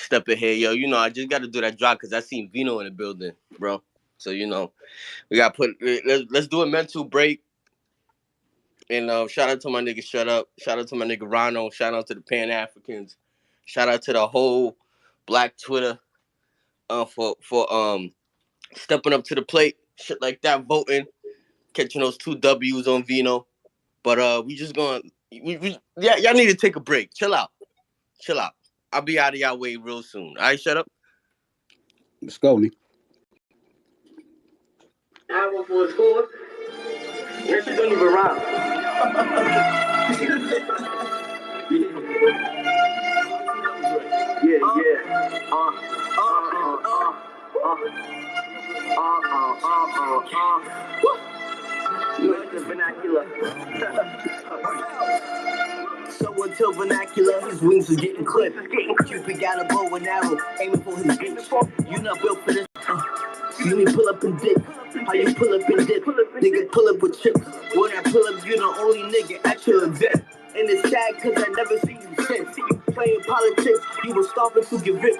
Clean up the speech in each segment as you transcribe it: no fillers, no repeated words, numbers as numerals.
step ahead, yo. You know, I just got to do that drop because I seen Vino in the building, bro. So, you know, we got to let's do a mental break. And shout out to my nigga Shut Up. Shout out to my nigga Rhino. Shout out to the Pan-Africans. Shout out to the whole Black Twitter for stepping up to the plate. Shit like that, voting. Catching those 2 W's on Vino. But we just going yeah, y'all need to take a break. Chill out. I'll be out of y'all way real soon. All right, Shut Up. Let's go, Nick. Album for his score. That shit don't even rhyme. Look the vernacular. So until vernacular, his wings was getting clipped. Cupid got a bow and arrow, aiming for his bitch. You not built for this. See me pull up and dip. How you pull up and dip? Nigga pull up with chips. When I pull up, you the only nigga at your event. And it's sad cause I never seen you since. See you playing politics, you was starving to get rich.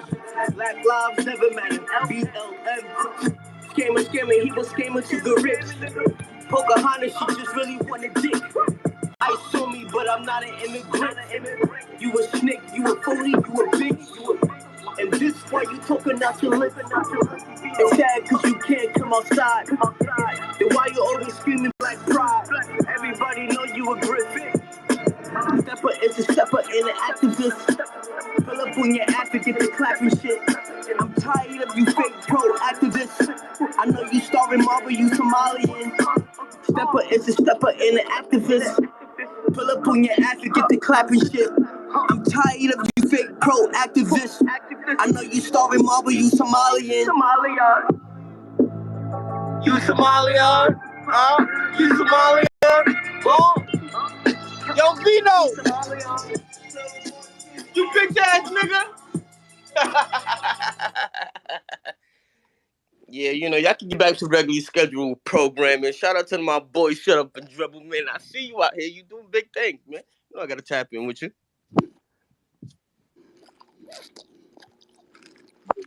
Black lives never matter. BLM. Scammer, he was scamming to get rich. Pocahontas, she just really wanted dick. I saw me, but I'm not an immigrant. You a snick, you a phony, you a bitch. And this why you talking out your lip. It's sad cause you can't come outside. Then why you always screaming black pride? Everybody know you a griffin. Stepper is a stepper and an activist. Pull up on your ass to get the clapping shit. I'm tired of you fake pro activists. I know you starving Marvel, you Somalian. Stepper is a stepper and an activist. Pull up on your ass to get the clapping shit. I'm tired of you fake pro activists. I know you starving Marvel, you Somalian. You Somalian? You Somalian? Oh. Yo, Vino! You bitch ass nigga! Yeah, you know, y'all can get back to regularly scheduled programming. Shout out to my boy Shut Up and Dribble, man. I see you out here. You doing big things, man. You know I gotta tap in with you.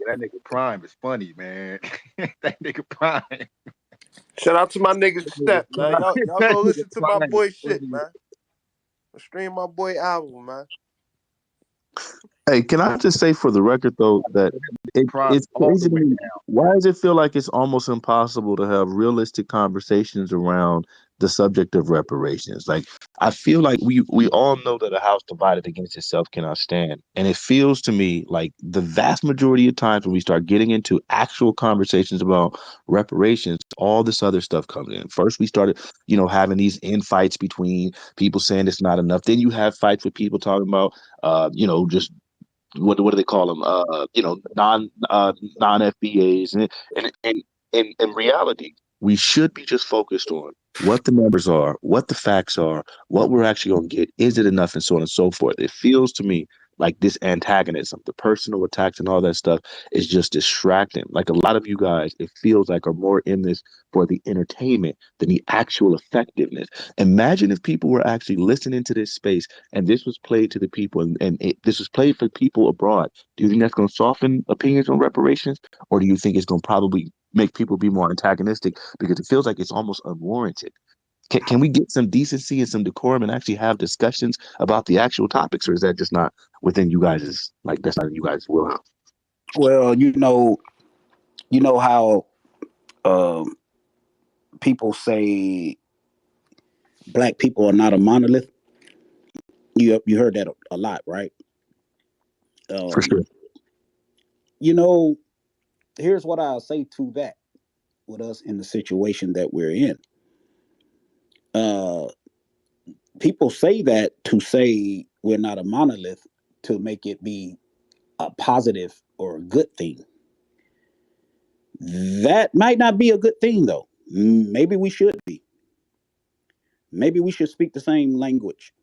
That nigga Prime is funny, man. That nigga Prime. Shout out to my nigga Step, man. Y'all go listen to my boy shit, man. Stream my boy album, man. Hey, can I just say for the record though that it's crazy to me. Why does it feel like it's almost impossible to have realistic conversations around the subject of reparations? Like, I feel like we all know that a house divided against itself cannot stand, and it feels to me like the vast majority of times when we start getting into actual conversations about reparations, all this other stuff comes in. First, we started, having these infights between people saying it's not enough. Then you have fights with people talking about, just what do they call them? Non FBAs, and in reality, we should be just focused on what the numbers are, what the facts are, what we're actually going to get. Is it enough, and so on and so forth. It feels to me like this antagonism, the personal attacks and all that stuff is just distracting. Like a lot of you guys, it feels like are more in this for the entertainment than the actual effectiveness. Imagine if people were actually listening to this space and this was played to the people and this was played for people abroad. Do you think that's going to soften opinions on reparations? Or do you think it's going to probably make people be more antagonistic because it feels like it's almost unwarranted? Can we get some decency and some decorum and actually have discussions about the actual topics, or is that just not within you guys', that's not in you guys' wheelhouse? Well, you know how people say black people are not a monolith. You heard that a lot, right? For sure. Here's what I'll say to that with us in the situation that we're in. People say that to say we're not a monolith to make it be a positive or a good thing. That might not be a good thing, though. Maybe we should be. Maybe we should speak the same language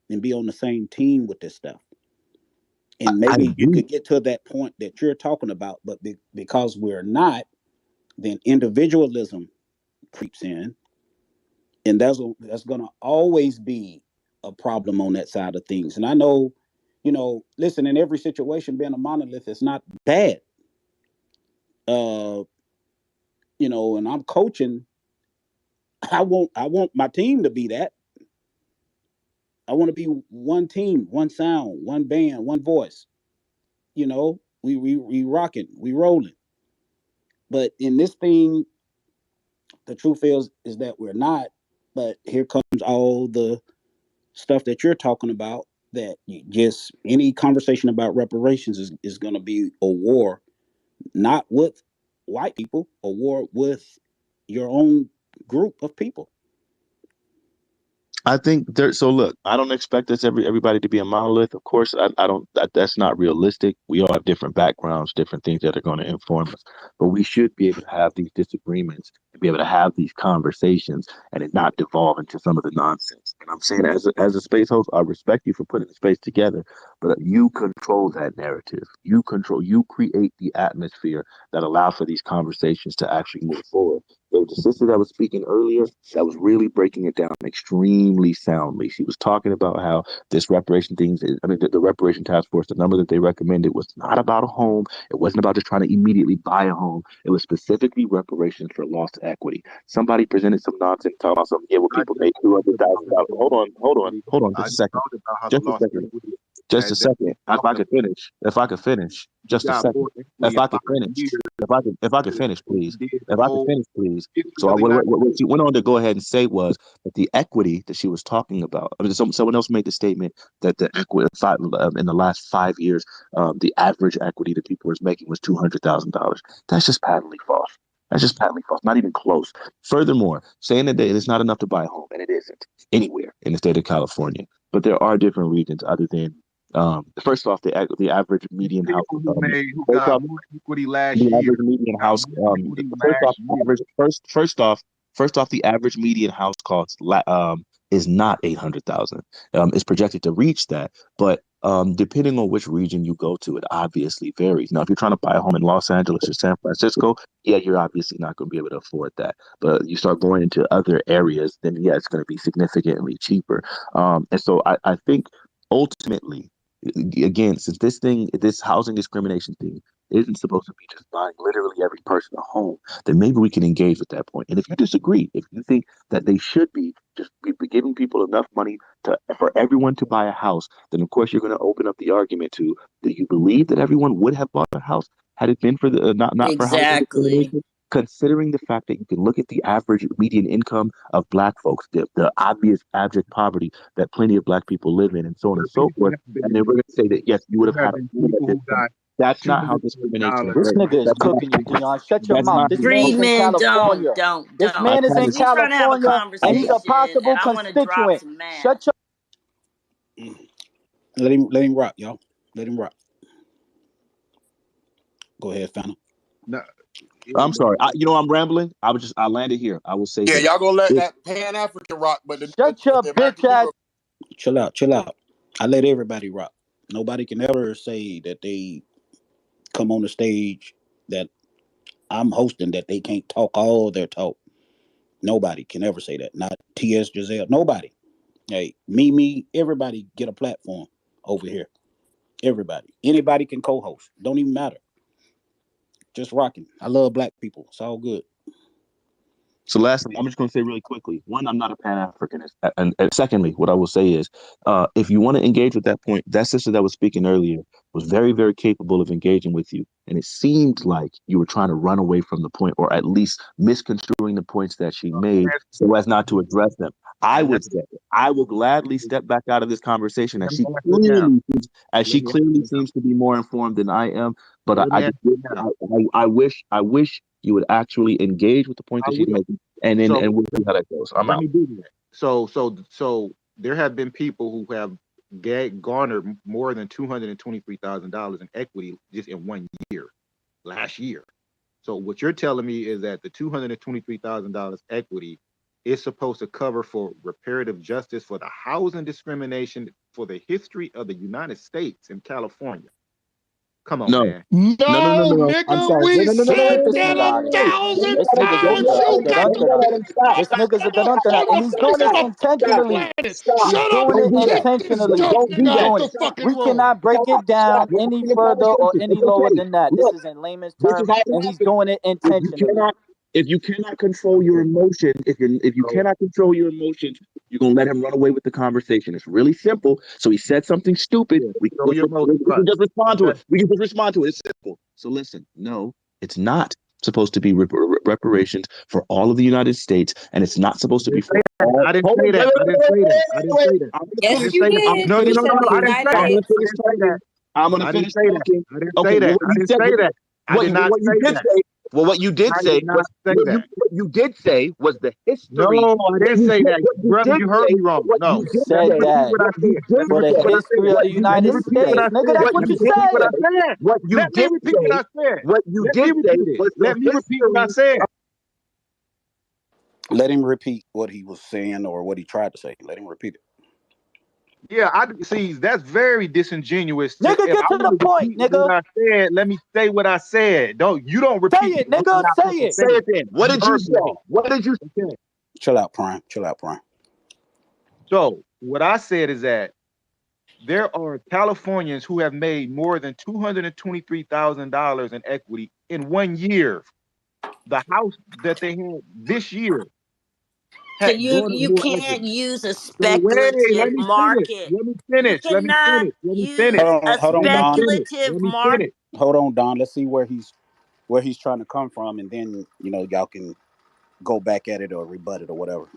and be on the same team with this stuff. And maybe you could get to that point that you're talking about, but because we're not, then individualism creeps in. And that's going to always be a problem on that side of things. And I know, Listen, in every situation, being a monolith is not bad. Uh, and I'm coaching. I want my team to be that. I want to be one team, one sound, one band, one voice. We rocking, we rolling. But in this thing, the truth is that we're not. But here comes all the stuff that you're talking about. That just any conversation about reparations is going to be a war, not with white people, a war with your own group of people. I think there. So look, I don't expect us everybody to be a monolith. Of course, I don't. That's not realistic. We all have different backgrounds, different things that are going to inform us. But we should be able to have these disagreements and be able to have these conversations, and it not devolve into some of the nonsense. And I'm saying, as a space host, I respect you for putting the space together, but you control that narrative. You create the atmosphere that allows for these conversations to actually move forward. The sister that was speaking earlier, that was really breaking it down extremely soundly. She was talking about how this reparation things, the reparation task force, the number that they recommended was not about a home. It wasn't about just trying to immediately buy a home. It was specifically reparations for lost equity. Somebody presented some nonsense talking about something. Yeah, well, people made $200,000. Hold on, just a second. Just a second. Just a second. If I could finish. If I could finish. Just a second. If I could finish. If I could finish, please. If I could finish, please. So what she went on to go ahead and say was that the equity that she was talking about. I mean, someone else made the statement that the equity in the last 5 years, the average equity that people was making was $200,000. That's just patently false. That's just patently false. Not even close. Furthermore, saying that it's not enough to buy a home, and it isn't anywhere in the state of California. But there are different regions other than first off, the average median house. First off, the average median house. First off, the average median house cost is not 800,000. It's projected to reach that, but depending on which region you go to, it obviously varies. Now, if you're trying to buy a home in Los Angeles or San Francisco, yeah, you're obviously not going to be able to afford that. But you start going into other areas, then yeah, it's going to be significantly cheaper. And so I think ultimately, again, since this housing discrimination thing isn't supposed to be just buying literally every person a home, then maybe we can engage with that point. And if you disagree, if you think that they should be just be giving people enough money for everyone to buy a house, then of course you're going to open up the argument to, do you believe that everyone would have bought a house had it been for the not for housing Exactly. discrimination? Considering the fact that you can look at the average median income of Black folks, the obvious abject poverty that plenty of Black people live in, and so on and so forth, and then we're going to say that yes, you would have had a home at this point. That's not how discrimination This works. nigga is That's not, cooking you, Dion. Shut your that's mouth. not This man is in Freedmen, California. This I man is in kind of, we trying to have a California, and he's a conversation, and possible I want to drop constituent. some math. Shut your. Let him rock, y'all. Let him rock. Go ahead, Fana. No, I'm sorry. I'm rambling. I landed here. I will say Yeah, this. y'all gonna let If, that Pan African rock, but Shut your the bitch American ass. Negro. Chill out. Chill out. I let everybody rock. Nobody can ever say that they come on the stage that I'm hosting that they can't talk all their talk. Nobody can ever say that. Not T.S. Giselle. Nobody. Hey, me, everybody get a platform over here. Everybody. Anybody can co-host. Don't even matter. Just rocking. I love Black people. It's all good. So lastly, I'm just going to say really quickly, one, I'm not a Pan-Africanist. And secondly, what I will say is, if you want to engage with that point, that sister that was speaking earlier was very, very capable of engaging with you. And it seemed like you were trying to run away from the point, or at least misconstruing the points that she made so as not to address them. I would say, I will gladly step back out of this conversation as she clearly seems to be more informed than I am. But I wish you would actually engage with the point that she's making, and we'll see how that goes. I'm let out. me do that. So there have been people who have garnered more than $223,000 in equity just in 1 year, last year. So what you're telling me is that the $223,000 equity is supposed to cover for reparative justice for the housing discrimination for the history of the United States and California. Come on, man. No, I'm nigga, sorry. we said Get this that nigga out of here. 1,000 This nigga's times. You a got dun-dun-dun. the This nigga's a dun-dun-dun, on and the he's face doing of this the fucking intentionally. planet. He's Shut up doing it and kick this intentionally. dumb He's nigga out doing the it. fucking We room. cannot break it down any further or any lower than that. This is in layman's terms, and he's doing it intentionally. If you cannot control your emotion, if you cannot control your emotions, you're gonna let him run away with the conversation. It's really simple. So he said something stupid. We can just respond to it. We can just respond to it. It's simple. So listen, no, it's not supposed to be reparations for all of the United States, and it's not supposed to be for all. I didn't say that. I didn't say that. I didn't say that. Yes, you did. No, You no, said no. the I didn't say that. I United. didn't say that. I'm gonna finish talking. I didn't say that. I didn't say that. I did not say that. Well, what you did say was what you did say was the history. No, I didn't say that, brother. You heard me wrong. No, You said that for the history of the United States, nigga. That's what you said. What you Let me did repeat what I said. What you did say was Let me repeat what I said. Let him repeat what he was saying or what he tried to say. Let him repeat it. Yeah, I see. That's very disingenuous. Nigga, get to the point, nigga. What I said. Let me say what I said. You don't repeat. Say it, nigga. Say it. Say it then. What did you say? What did you say? Chill out, Prime. Chill out, Prime. So what I said is that there are Californians who have made more than $223,000 in equity in 1 year. The house that they had this year. So you can't use a speculative market. Let me finish. You cannot use a speculative market. Hold on, Don. Let's see where he's trying to come from, and then y'all can go back at it or rebut it or whatever.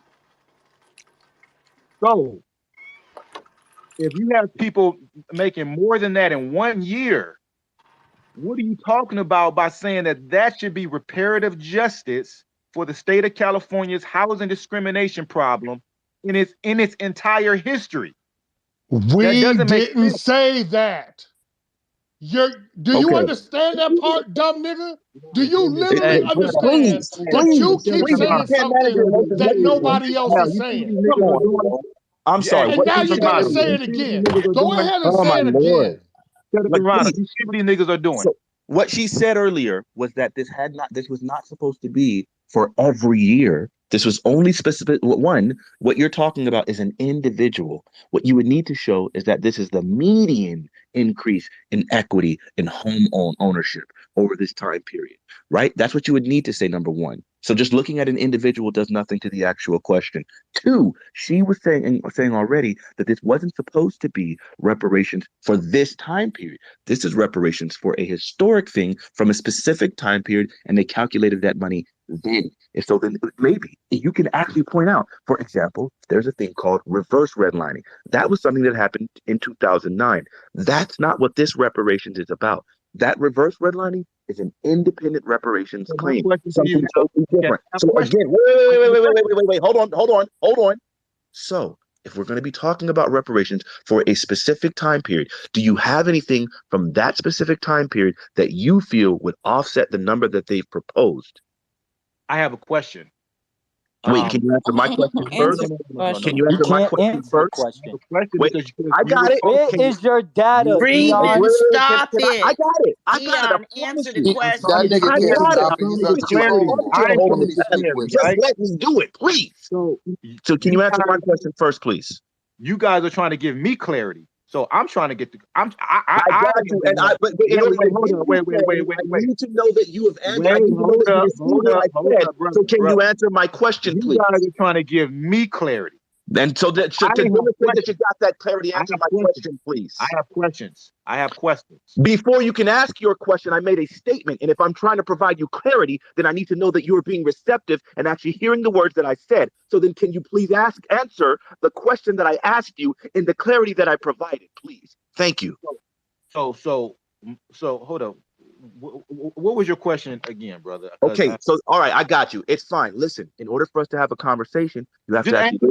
So, if you have people making more than that in 1 year, what are you talking about by saying that should be reparative justice for the state of California's housing discrimination problem in its entire history? We didn't say that. Do you understand that part, dumb nigga? Do you literally understand that you keep saying something that nobody else is saying? I'm sorry. And now you're gonna say it again. Go ahead and say it again. You see what these niggas are doing. So what she said earlier was that this was not supposed to be for every year. This was only specific. One, what you're talking about is an individual. What you would need to show is that this is the median increase in equity in home ownership over this time period, right? That's what you would need to say, number one. So just looking at an individual does nothing to the actual question. Two, she was saying already that this wasn't supposed to be reparations for this time period. This is reparations for a historic thing from a specific time period, and they calculated that money then. If so, then maybe you can actually point out, for example, there's a thing called reverse redlining. That was something that happened in 2009. That's not what this reparations is about. That reverse redlining is an independent reparations claim, something totally different. So again, wait, hold on. So if we're going to be talking about reparations for a specific time period, do you have anything from that specific time period that you feel would offset the number that they've proposed? I have a question. Wait, can you answer my question first? Can you answer my question first? Wait, I got it. Where is your data, Freedmen, Dion? stop it. I got it. Dion, answer the question. That nigga can't stop it. He's uncontrollable. Just let me do it, please. So can you answer my question first, please? You guys are trying to give me clarity. So I'm trying to get I got you. And but in order to wait. I need to know that you have answered. So can you answer my question, please? You guys are trying to give me clarity. And so that you got that clarity, answer my question, please. I have questions. Before you can ask your question, I made a statement. And if I'm trying to provide you clarity, then I need to know that you're being receptive and actually hearing the words that I said. So then can you please answer the question that I asked you in the clarity that I provided, please? Thank you. So hold on. What was your question again, brother? Okay, so all right, I got you. It's fine. Listen, in order for us to have a conversation, you have to actually.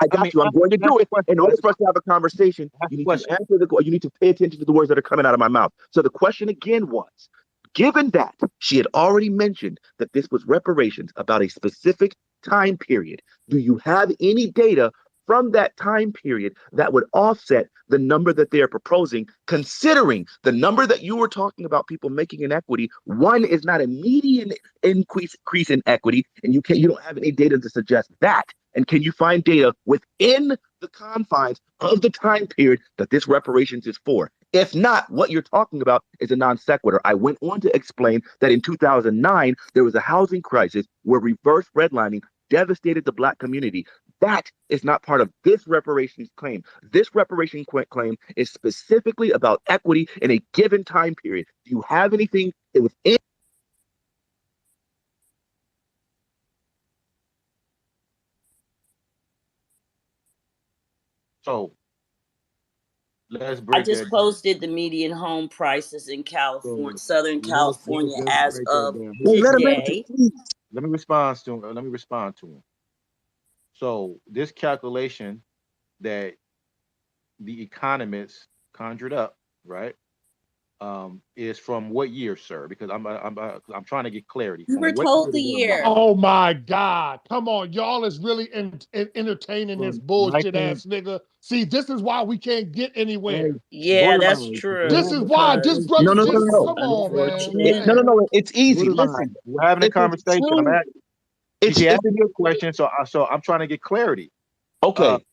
I got you. I'm going to do it. In order for us to have a conversation, you need to answer you need to pay attention to the words that are coming out of my mouth. So the question again was, given that she had already mentioned that this was reparations about a specific time period, do you have any data from that time period that would offset the number that they are proposing, considering the number that you were talking about people making in equity. One is not a median increase in equity, and you don't have any data to suggest that. And can you find data within the confines of the time period that this reparations is for? If not, what you're talking about is a non sequitur. I went on to explain that in 2009, there was a housing crisis where reverse redlining devastated the Black community. That is not part of this reparations claim. This reparations claim is specifically about equity in a given time period. Do you have anything within? So let's break I just that down. posted the median home prices in California, So Southern California, let's as break that of down. today. Let me respond to him. Let me respond to him. So this calculation that the economists conjured up, right, is from what year, sir? Because I'm trying to get clarity. You From were what told the year? year. Oh my God. Come on. Y'all is really entertaining this bullshit 19 ass nigga. See, this is why we can't get anywhere. Yeah, that's true. This is why this brother, No. come on, man. Unfortunate. It's easy. Listen, we're having a conversation. I'm asking. She asked me a question, so I'm trying to get clarity. Okay.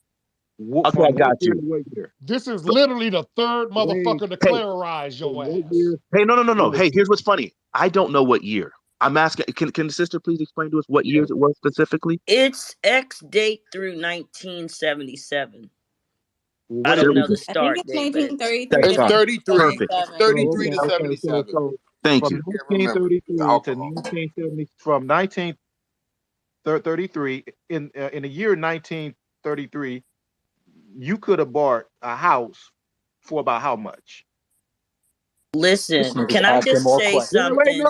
From I got you. What year? This is literally the third motherfucker to claritize your ass. Hey, no. Hey, here's what's funny. I don't know what year. I'm asking. Can the sister please explain to us what years it was specifically? It's X date through 1977. I don't know the start date. I think it's 1933 It's to 33. Perfect. It's 1977. 33 to 77. So Thank from you. Can't remember. 1933 to Alcohol. 1970, from 1933 in the year 1933, you could have bought a house for about how much? Listen, can I just say something? Wait,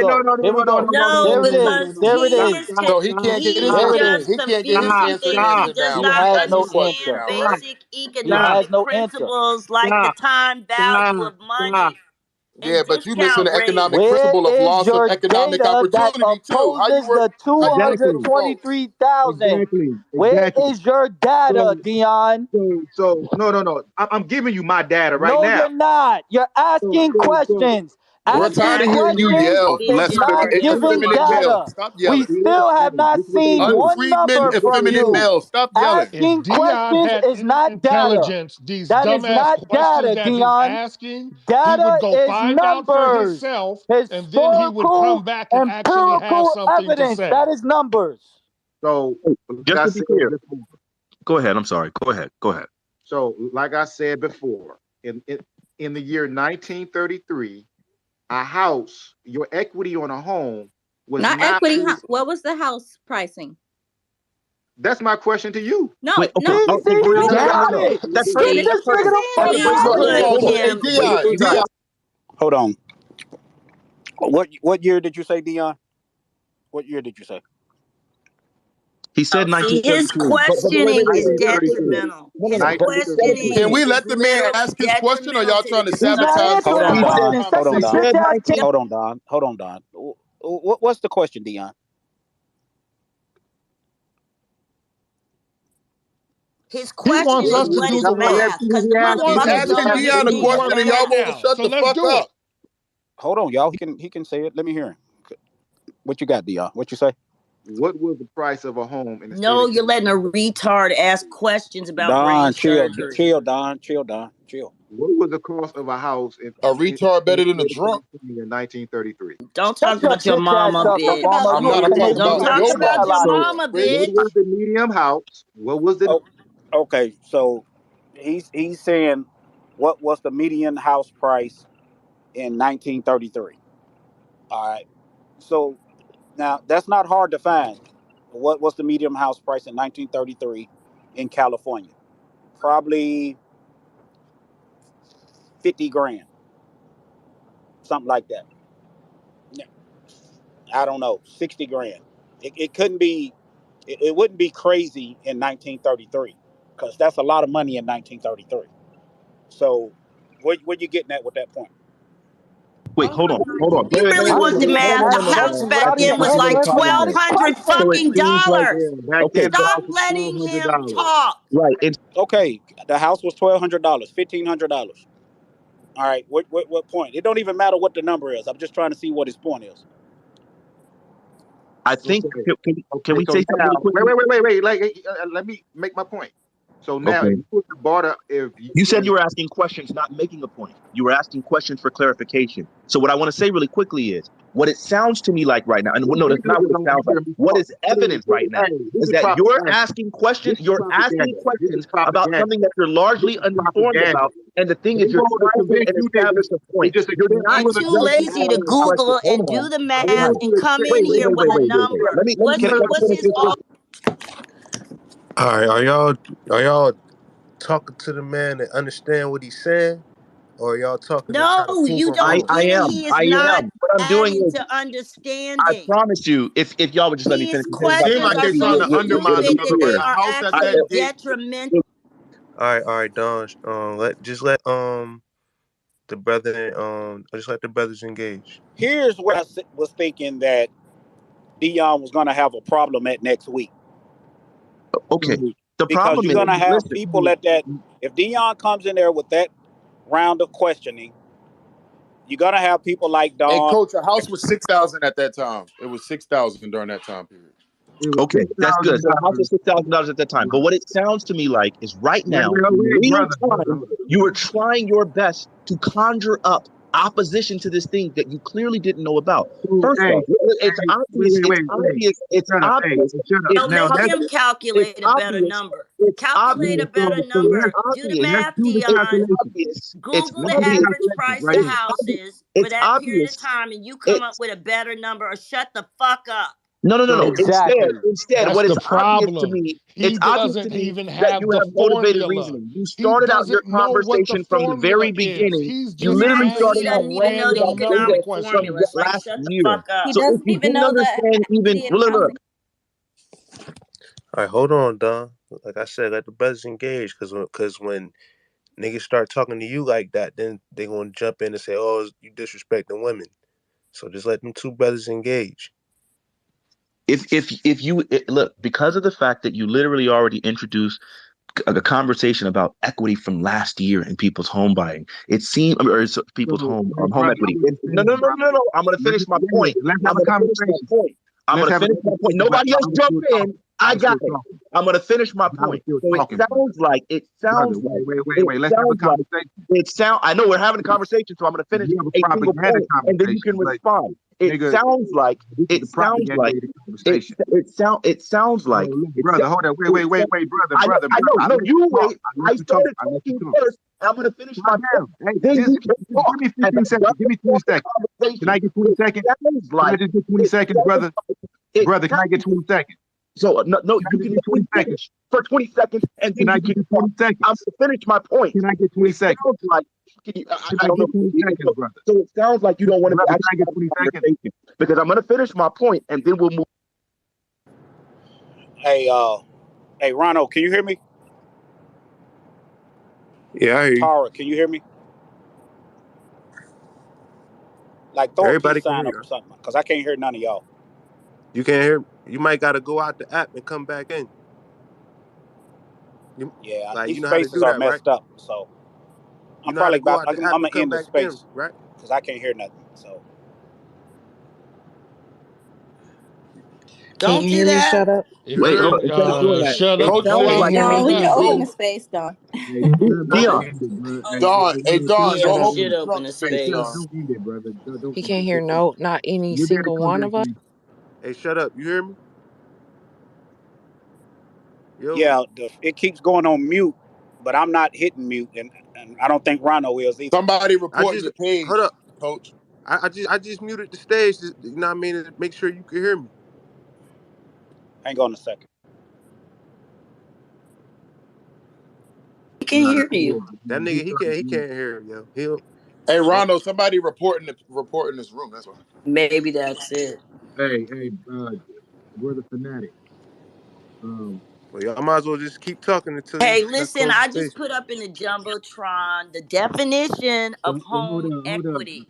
no. No, because he is So he can't get his he's answer. just He can't get his answer confusing. He answered does now. not He asked you a question understand now, right? basic economic principles like the time value of money Yeah, and but you missing discount the rate. economic principle of loss of economic opportunity too. How you work? How you work with folks? Exactly. So no. I'm giving you my data right now. We're tired of hearing you yell. It's Less effeminate male. Stop yelling. Unfreedmen, effeminate male. Stop yelling. If Dion had any intelligence, these dumbass questions that he's asking, he would go find out for himself, and then he would come back and actually have something to say. So Just to be clear. Go ahead. I'm sorry. Go ahead. So like I said before, in the year 1933, a house, your equity on a home was Not equity. What was the house pricing? That's my question to you. No, Wait, okay. no. No. That's perfect. That's perfect. Please put him. Dion. Hold on. What year did you say, Dion? What year did you say? He said See, his 1933. questioning is detrimental. His questioning Can we let the man ask his question, or y'all trying to sabotage the Hold on, Don. conversation? Hold on, Don. What's the question, Dion? His question wants is us to what do is the work. math? Because the He wants He's us motherfucker to asking don't actually Dion a do the understand work question, and y'all right won't now. shut So the let's fuck do it. up. Hold on, y'all. He can say it. Let me hear him. What you got, Dion? What you say? What was the price of a home in the No, state you're letting a retard ask questions about brain Don, chill, surgery. Don. What was the cost of a house A retard better than a drunk. in 1933? Don't talk about your mama, Talk bitch. about I'm you. not talking Don't about talk your about mama, your you mama, little bitch. bitch. What was the medium house? What was the Okay, so he's saying what was the median house price in 1933? All right. So now that's not hard to find. What was the median house price in 1933 in California? Probably 50 grand, something like that. I don't know, 60 grand. It couldn't be, it wouldn't be crazy in 1933 because that's a lot of money in 1933. So what you getting at with that point? Wait, hold on. He really want the math. The house back then was like $1,200 fucking dollars. Okay. Stop letting him talk. Right. Okay, the house was $1,200, $1,500. All right, what point? It don't even matter what the number is. I'm just trying to see what his point is. I think. Can we so say something now, really quickly? wait. Let me make my point. So now, Okay. if you put the border, You said you were asking questions, not making a point. You were asking questions for clarification. So what I want to say really quickly is what it sounds to me like right now, and no, that's not what it sounds like. What is evident right now is that you're asking questions. You're asking questions about something that you're largely uninformed about. And the thing is, you're trying to establish a point. You're too lazy to Google and do the math and come in here with a number. What's his fault? All right, are y'all talking to the man and understand what he's saying, or are y'all talking to try to No, prove you him don't wrong? get it. He is not What I'm doing adding is, to I understanding. promise you, if y'all would just let me His finish. Seem questions like are they so trying to undermine the stupid brother, that but they a are house at actually that date. detrimental. All right, Don. Let the brother just let the brothers engage. Here's where I was thinking that Dion was going to have a problem at next week. Okay. The Because problem you're is, going to have people at that. If Dion comes in there with that round of questioning, you're going to have people like Don. And Coach, a house was 6,000 at that time. It was 6,000 during that time period. Okay, that's good. So the house was $6,000 at that time. But what it sounds to me like is right now, in real time, you are trying your best to conjure up opposition to this thing that you clearly didn't know about. First off, it's obvious. It's obvious. So make him calculate a better number. Calculate a better number. Do the math, Dion. Google the average price of houses for that period of time, and you come up with a better number, or shut the fuck up. No. Exactly. Instead, That's what is the obvious to problem. me, He it's obvious to doesn't me even that have you the have motivated formula. reasoning. You He started out your doesn't know what the conversation from the formula very is. beginning. He's You just literally Exactly. He started asking a out doesn't even know the about random number data economic from question. formulas. Like, last shut the year. fuck up. He So if doesn't you even didn't know the understand even median look, housing. All right, hold on, Don. Like I said, let the brothers engage, because when niggas start talking to you like that, then they gonna jump in and say, "Oh, you disrespecting women." So just let them two brothers engage. if you look, because of the fact that you literally already introduced a conversation about equity from last year in people's home buying, it seemed, or people's home equity. No. I'm going to finish my point. Nobody else jump in. I got it. I'm going to finish my point. So it sounds like I know we're having a conversation, so I'm going to finish a single point, and then you can respond. It sounds like brother. Hold on, wait, brother. I know. No, you wait. I started talking first. I'm going to finish my point. Then you can talk. Give me 15 seconds. Give me 20 seconds. Can I get 20 seconds? Can I just get 20 seconds, brother? Brother, can I get 20 seconds? So no, you can get 20 seconds for 20 seconds, and then I get 20 seconds? I'm to finish my point. Can I get 20 seconds? I don't know. 20 seconds, brother? So it sounds like you don't want to actually get 20 seconds, because I'm going to finish my point, and then we'll move. Hey, Ronald, can you hear me? Yeah, I hear you. Tara, can you hear me? Like, throw Everybody a peace can sign hear up you. or something, because I can't hear none of y'all. You can't hear. You might gotta go out the app and come back in. Yeah, Like, these you know how to spaces do are that, right? messed up, so You I'm know how probably to go about. out the I'm app gonna and come end the back in, space right? because I can't hear nothing. So Don't do Me that. shut up? If Wait, you're instead of doing that, shut it up, sounds say like Don, we can open anything. the space, Don. Dion. Don, hey, Don, Yeah, don't we open should the open trunk a space, Don. space. Don't end it, brother. He can't hear not any single one of us. Hey, shut up. You hear me? Yo. yeah, it keeps going on mute, but I'm not hitting mute, and I don't think Ronald is either. Somebody reporting the page. Hold up, Coach. I just muted the stage. You know what I mean? To make sure you can hear me. Hang on a second. He can hear you. That nigga, he can't hear yo. Hey, Rondo, somebody reporting this room. That's why. Maybe that's it. Hey, brother fanatic. Well, y'all might as well just keep talking until Hey, let's listen, close the I station. just put up in the Jumbotron the definition of Hold home up. equity.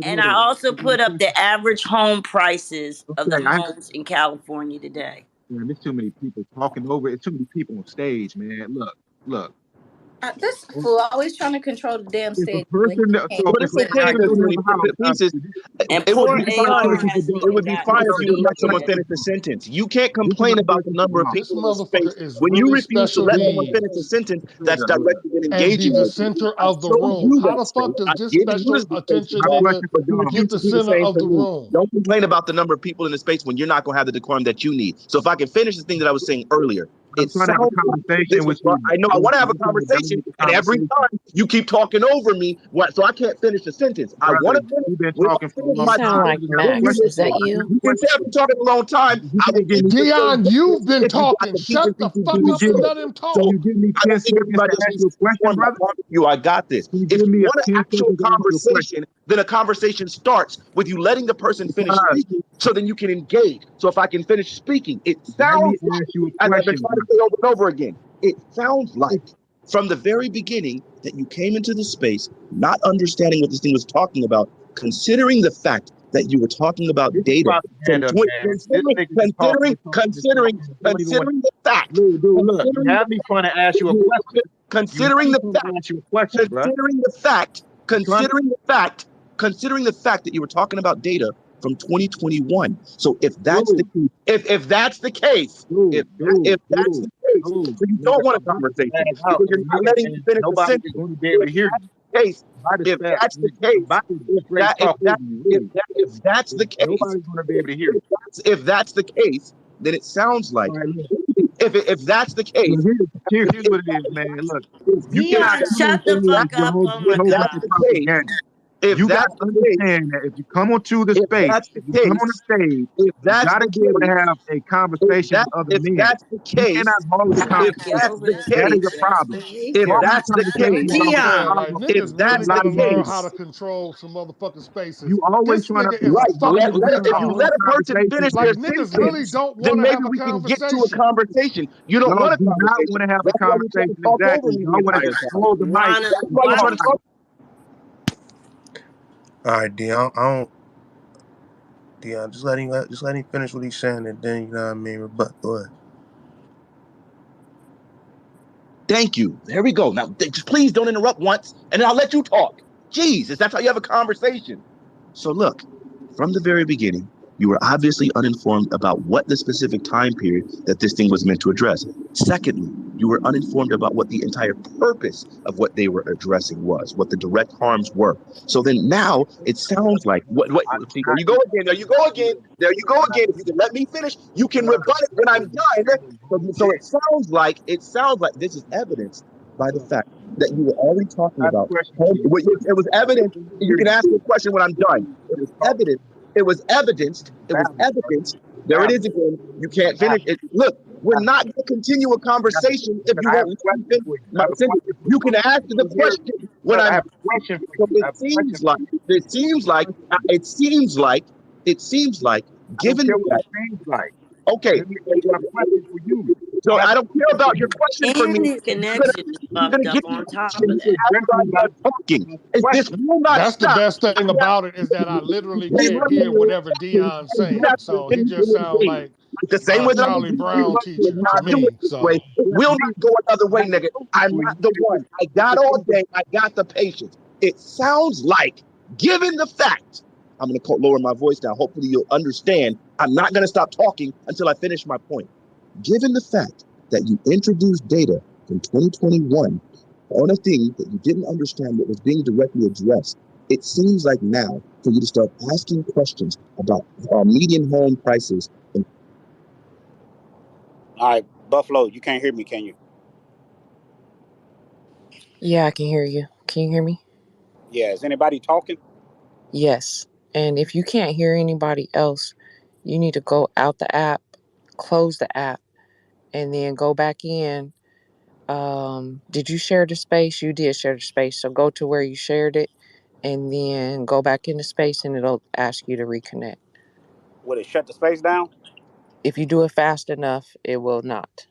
And I also put up the average home prices of the Okay, homes in California today. man, there's too many people talking over. It's too many people on stage, man. Look. This fool always trying to control the damn If a stage. person, so But if it's a okay person because don't when have you a put house, the pieces, And it would poor be AR fine. hasn't It even would be gotten fine his if you would speech let someone yet. finish a sentence. You can't this is complain my about the basic number of problem. This people in the space motherfucker is when you really refuse to special let someone finish a needs sentence that's directly an and be engaging the with you. center I've of the showed room. you How that the space. fuck does I've this given you special the space to attention My talk. nigga question for You Dom. refuse get to the do the center same of for the me. room? Don't complain about the number of people in the space when you're not going to have the decorum that you need. So if I can finish the thing that I was saying earlier, I'm it trying to have a sounds like conversation this with is. you. I know I want to have a You're trying to conversation, dominate the and every conversation. time you keep talking over me, so I can't finish the sentence. I want Brother, to finish. you've been When I talking for a finish You long my sound time. point, like You can have a then you Max. will Is question. that talk. you? You can say I've been talking a long time. You I will can give give me you the same Dion, you've justice been if you I talking. can teach Shut and the teach you fuck do can the up give and same. let him So can talk. you give me I 10 don't think seconds everybody to else ask needs you to a question, perform. I brother? promise you, I got this. Can you If give you me a want an 10 actual seconds to ask you a question? conversation, then a conversation starts with you letting the person finish Because speaking so then you can engage. So if I can finish speaking, it let sounds me like, ask you a as I've been question, trying to brother. say over and over again, it sounds like from the very beginning that you came into the space not understanding what this thing was talking about, considering the fact that you were talking about This is data from propaganda, man. This nigga just talking and talking and talking. You don't even want considering the fact, dude, look, you considering have the me fact, trying to ask you a question. You have considering me the trying fact to ask you a question, bro. considering the fact, I'm trying to, considering the fact that you were talking about data from 2021. So if that's the dude, if that's the case, dude, dude, if that's dude, the case, dude, so you nigga, don't want I'm a about to conversation spaz out because you're in a not minute letting me and finish the nobody is sentence. going to be able If to hear that's you. the case, I'm about to if spaz, that's the I'm case, about to straight talk over you, really. if that's the case, Nobody's going to be able to hear you. if that's the case, then it sounds like All right, look, if that's the case, here's what it is, man. Look, you cannot Dion, come on shut the stage fuck with your up. whole, Oh this my if whole bunch that's God. of the case, propaganda. if You got that's to the case, understand that if you come onto the if space, that's the if you come on the case, stage, if you that's got the to be able to case, have a conversation with other if men. that's the You cannot case, hold a if Knock you that's over conversation. the this That is bitch a case, ass problem. if So behavior. I'm not that's trying the to And cut that's you case, what I'm off. Dion. saying. Like if niggas There's a really that's lot the gotta of learn men. how to case, control some motherfucking spaces. You always This trying to nigga is a right? fucking If you retard. let a person finish conversation Like their and niggas really sentence, don't then want to maybe have a we can get to a conversation. conversation. You don't y'all want a do not conversation. want to have a That's why you're trying to conversation. talk over Exactly. me the Y'all want to entire just time. hold the mic. Wanna That's And why you're trying to wanna talk. All right, Dion, just let him finish what he's saying, and then you know what I mean. Rebut. Go ahead. Thank you. There we go. Now, just please don't interrupt once, and then I'll let you talk. Jeez, is that how you have a conversation? So look, from the very beginning, you were obviously uninformed about what the specific time period that this thing was meant to address. Secondly, you were uninformed about what the entire purpose of what they were addressing was, what the direct harms were. So then now it sounds like see, there you go again, there you go again. If you can let me finish, you can rebut it when I'm done. So it sounds like this is evidenced by the fact that you were already talking I have a about question for home. you. It was evident. You can ask me a question when I'm done. It was evident. It was evidenced. It was evidenced. There it is again. You can't finish it. Look, we're not going to continue a conversation if you I have won't a let me question finish for you. I my have a sentence. question for You you. can ask the So here, question when I I'm have a done. question for So you. I have a question for you. it seems like, I don't given care the what it fact, seems like. okay, Let me ask you a question for you. so I have I a don't care question for about your you. question for and me. his You're gonna, connection is you're gonna fucked up give me on top questions of You that. should after address me I'm when done talking. I ask a This question. will not That's the stop. best thing You have about it is that I literally to can't hear interrupt whatever Dion's you saying. have to So he continue just to sounds engage. like The same way that I'm Charlie gonna do Brown you, you teacher to cannot do it me. this way. So It will not go another way, nigga. I'm not the one. I got all day. I got the patience. It sounds like, given the fact, I'm gonna lower my voice down. Hopefully you'll understand. I'm not gonna stop talking until I finish my point. Given the fact that you introduced data from 2021 on a thing that you didn't understand that was being directly addressed, it seems like now for you to start asking questions about median home prices. All right, Buffalo, you can't hear me, can you? Yeah, I can hear you. Can you hear me? Yeah, is anybody talking? Yes. And if you can't hear anybody else, you need to go out the app, close the app, and then go back in. Did you share the space? You did share the space. So go to where you shared it and then go back into space and it'll ask you to reconnect. Would it shut the space down? If you do it fast enough, it will not.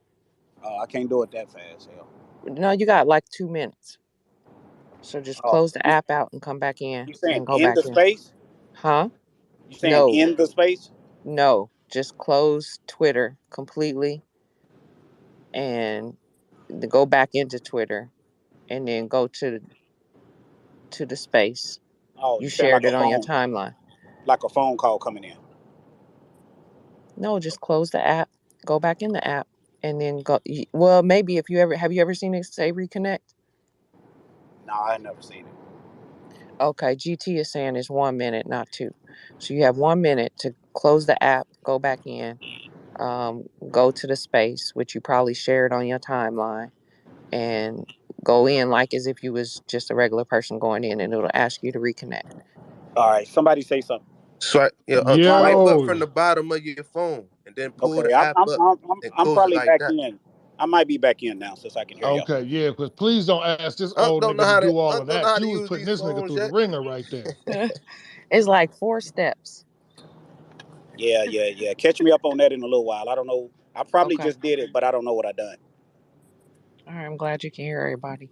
I can't do it that fast. Hell. No, you got like 2 minutes. So just Oh, close the app out and come back in you saying and go in back the in. space? Huh? You saying No, in the space? no. Just close Twitter completely and go back into Twitter and then go to the space. Oh, You you saying like shared a it on your phone, timeline. like a phone call coming in? No, just close the app, go back in the app, and then go. Well, maybe if you ever have you ever seen it say reconnect? No, I ain't never seen it. Okay, GT is saying it's 1 minute, not two. So you have 1 minute to close the app, go back in, go to the space, which you probably shared on your timeline, and go in like as if you was just a regular person going in, and it'll ask you to reconnect. All right, somebody say something. Swipe, yeah, swipe up Yo. from the bottom of your phone and then pull Okay, the app up and I'm close it probably like back that. in. I might be back in now since I can hear y'all. Okay, yeah, because please don't ask this Unc old don't know nigga to how to do all Unc of don't know that. how to You was use putting these this nigga phones through the yet. ringer right there. It's like 4 steps. Yeah. Catch me up on that in a little while. I don't know. I probably Okay. just did it, but I don't know what I done. All right, I'm glad you can hear everybody.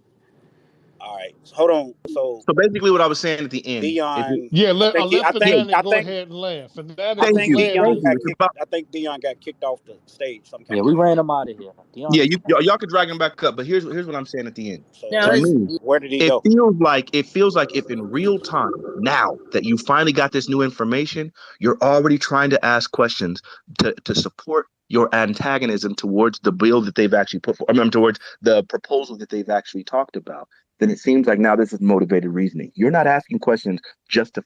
All right, hold on. So So basically, what I was saying at the end, Dion, Yeah, I let think he, let Fanatic I go think, ahead and land. Fanatic I thank was think you, thank Dion landing. you. got It's kicked. about I think Dion got kicked off the stage some kind Yeah, of we way. ran him out of here. Dion. yeah. Y'all can drag him back up, but here's what I'm saying at the end. So No, To it's me, where did he it go? feels like if in real time now that you finally got this new information, you're already trying to ask questions to support your antagonism towards the bill that they've actually put forward. I mean, towards the proposal that they've actually talked about. Then it seems like now this is motivated reasoning. You're not asking questions just to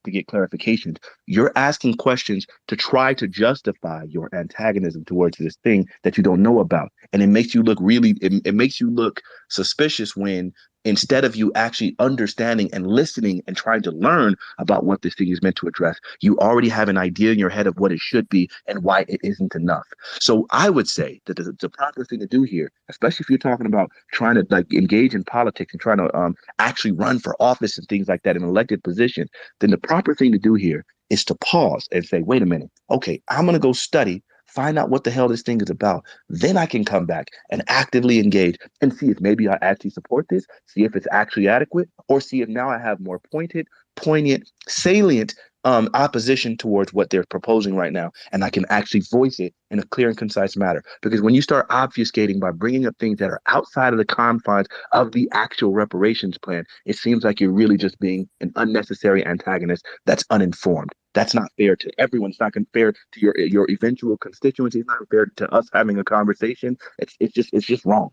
get clarifications. You're asking questions to try to justify your antagonism towards this thing that you don't know about. And it makes you look it makes you look suspicious when instead of you actually understanding and listening and trying to learn about what this thing is meant to address, you already have an idea in your head of what it should be and why it isn't enough. So I would say that the proper thing to do here, especially if you're talking about trying to like engage in politics and trying to actually run for office and things like that in an elected position, then the proper thing to do here is to pause and say, wait a minute, okay, I'm going to go study, find out what the hell this thing is about. Then I can come back and actively engage and see if maybe I actually support this, see if it's actually adequate, or see if now I have more pointed, poignant, salient opposition towards what they're proposing right now, and I can actually voice it in a clear and concise manner. Because when you start obfuscating by bringing up things that are outside of the confines of the actual reparations plan, it seems like you're really just being an unnecessary antagonist that's uninformed. That's not fair to everyone. It's not fair to your eventual constituency. It's not fair to us having a conversation. It's just wrong.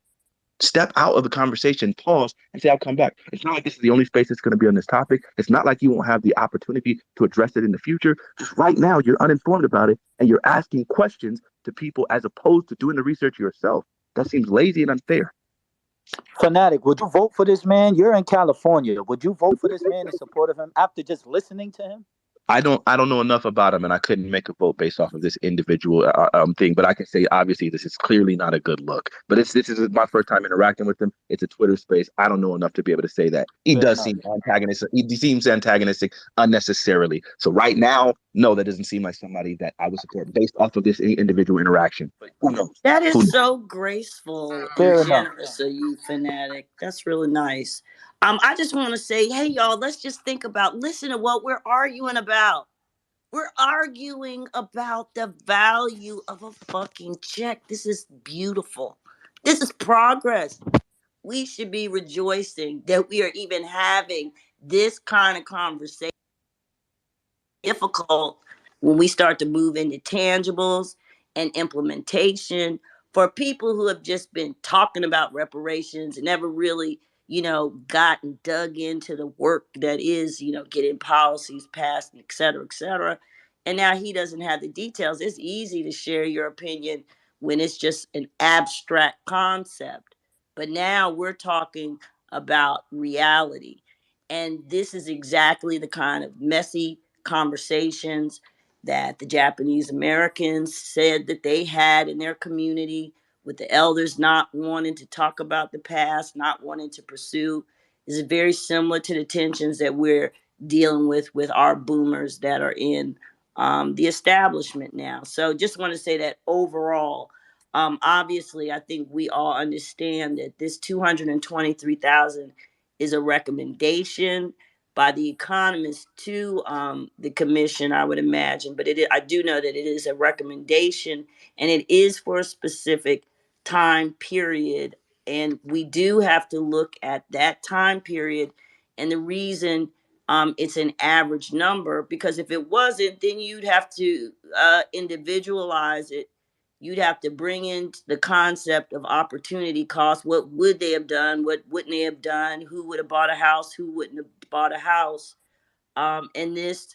Step out of the conversation, pause, and say, I'll come back. It's not like this is the only space that's going to be on this topic. It's not like you won't have the opportunity to address it in the future. Just right now, you're uninformed about it and you're asking questions to people as opposed to doing the research yourself. That seems lazy and unfair. Fanatic, would you vote for this man? You're in California. Would you vote for this man in support of him after just listening to him? I don't know enough about him, and I couldn't make a vote based off of this individual thing. But I can say obviously this is clearly not a good look. But this is my first time interacting with him. It's a Twitter space. I don't know enough to be able to say that he Fair does enough. seem antagonistic. He seems antagonistic unnecessarily. So right now, no, that doesn't seem like somebody that I would support based off of this individual interaction. But who knows? That Who is knows? so graceful and Fair enough. generous of you, Fanatic. That's really nice. I just want to say, hey, y'all, let's just think about, listen to what we're arguing about. We're arguing about the value of a fucking check. This is beautiful. This is progress. We should be rejoicing that we are even having this kind of conversation. Difficult when we start to move into tangibles and implementation for people who have just been talking about reparations and never really, gotten dug into the work that is, getting policies passed, et cetera, et cetera. And now he doesn't have the details. It's easy to share your opinion when it's just an abstract concept. But now we're talking about reality. And this is exactly the kind of messy conversations that the Japanese Americans said that they had in their community, with the elders not wanting to talk about the past, not wanting to pursue, is very similar to the tensions that we're dealing with our boomers that are in the establishment now. So just want to say that overall, obviously, I think we all understand that this 223,000 is a recommendation by the economists to the commission, I would imagine. But I do know that it is a recommendation, and it is for a specific time period. And we do have to look at that time period. And the reason it's an average number, because if it wasn't, then you'd have to individualize it. You'd have to bring in the concept of opportunity cost. What would they have done? What wouldn't they have done? Who would have bought a house? Who wouldn't have bought a house? And this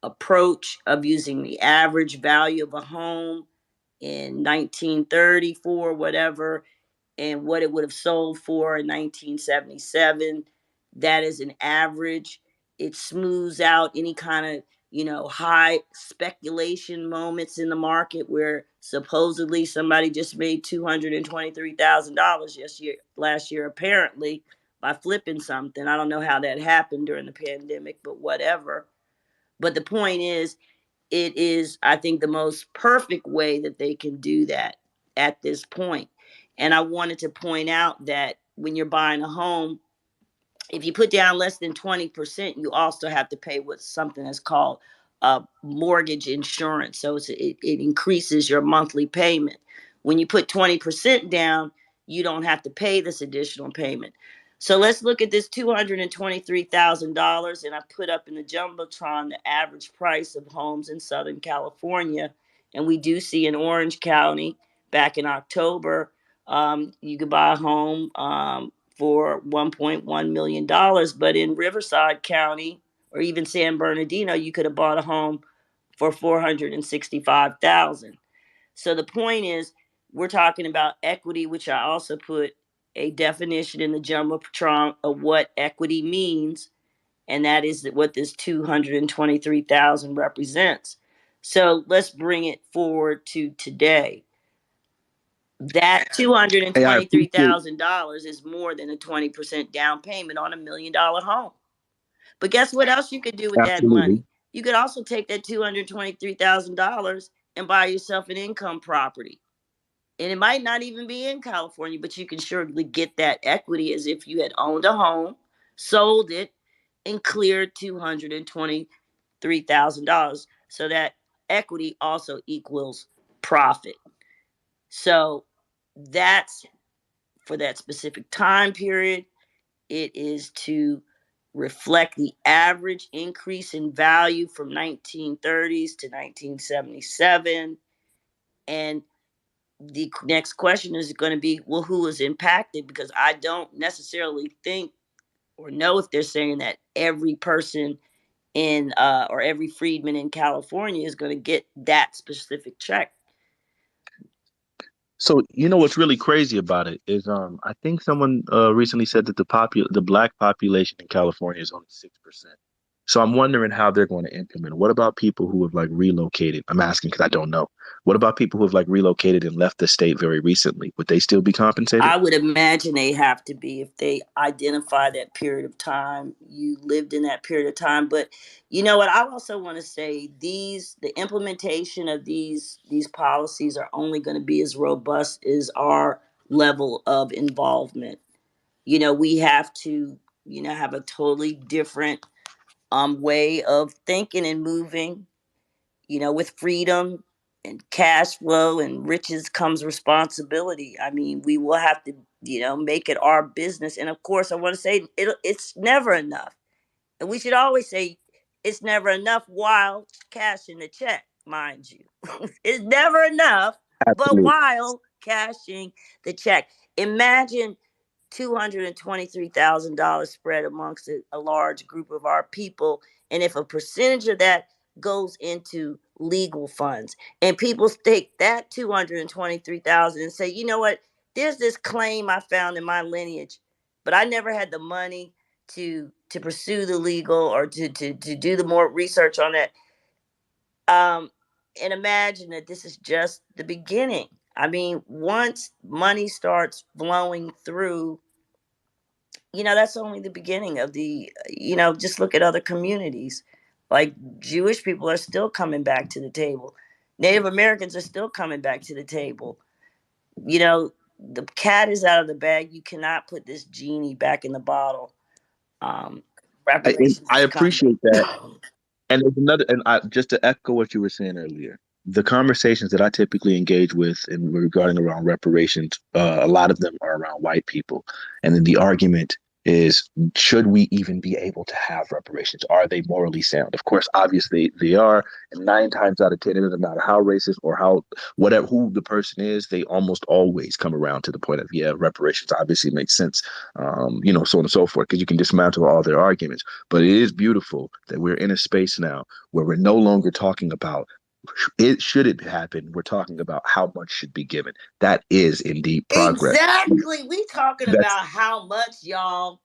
approach of using the average value of a home in 1934, whatever, and what it would have sold for in 1977, that is an average. It smooths out any kind of high speculation moments in the market where supposedly somebody just made $223,000 last year, apparently, by flipping something. I don't know how that happened during the pandemic, but whatever. But the point is, it is, I think, the most perfect way that they can do that at this point. And I wanted to point out that when you're buying a home, if you put down less than 20%, you also have to pay what's something that's called mortgage insurance. So it increases your monthly payment. When you put 20% down, you don't have to pay this additional payment. So let's look at this $223,000, and I put up in the Jumbotron the average price of homes in Southern California. And we do see in Orange County back in October, you could buy a home for $1.1 million. But in Riverside County or even San Bernardino, you could have bought a home for $465,000. So the point is, we're talking about equity, which I also put a definition in the Jumbotron of what equity means. And that is what this 223,000 represents. So let's bring it forward to today. That $223,000 is more than a 20% down payment on $1 million home. But guess what else you could do with that money? You could also take that $223,000 and buy yourself an income property. And it might not even be in California, but you can surely get that equity as if you had owned a home, sold it, and cleared $223,000. So that equity also equals profit. So that's for that specific time period. It is to reflect the average increase in value from 1930s to 1977. And the next question is going to be, well, who is impacted? Because I don't necessarily think or know if they're saying that every person in or every freedman in California is going to get that specific check. So what's really crazy about it is I think someone recently said that the black population in California is only 6%. So I'm wondering how they're going to implement it. What about people who have relocated? I'm asking because I don't know. What about people who have relocated and left the state very recently? Would they still be compensated? I would imagine they have to be if they identify that period of time. You lived in that period of time. But you know what? I also want to say the implementation of these policies are only going to be as robust as our level of involvement. We have to, have a totally different way of thinking and moving. With freedom and cash flow and riches comes responsibility. I mean, we will have to, make it our business. And of course, I want to say it's never enough. And we should always say it's never enough while cashing the check, mind you. It's never enough, but while cashing the check. Imagine $223,000 spread amongst a large group of our people. And if a percentage of that goes into legal funds and people take that 223,000 and say, you know what, there's this claim I found in my lineage, but I never had the money to pursue the legal or to do the more research on that. And imagine that this is just the beginning. I mean, once money starts flowing through, that's only the beginning of just look at other communities. Like Jewish people are still coming back to the table. Native Americans are still coming back to the table. The cat is out of the bag. You cannot put this genie back in the bottle. reparations I is coming. appreciate that. And there's another, and just to echo what you were saying earlier, the conversations that I typically engage with in regarding around reparations, a lot of them are around white people, and then the argument is, should we even be able to have reparations? Are they morally sound? Of course, obviously they are, and 9 times out of 10, it doesn't matter how racist or how whatever who the person is, they almost always come around to the point of, yeah, reparations obviously makes sense, so on and so forth, because you can dismantle all their arguments. But it is beautiful that we're in a space now where we're no longer talking about should it happen. We're talking about how much should be given. That is indeed progress. Exactly. We talking That's about how much, y'all.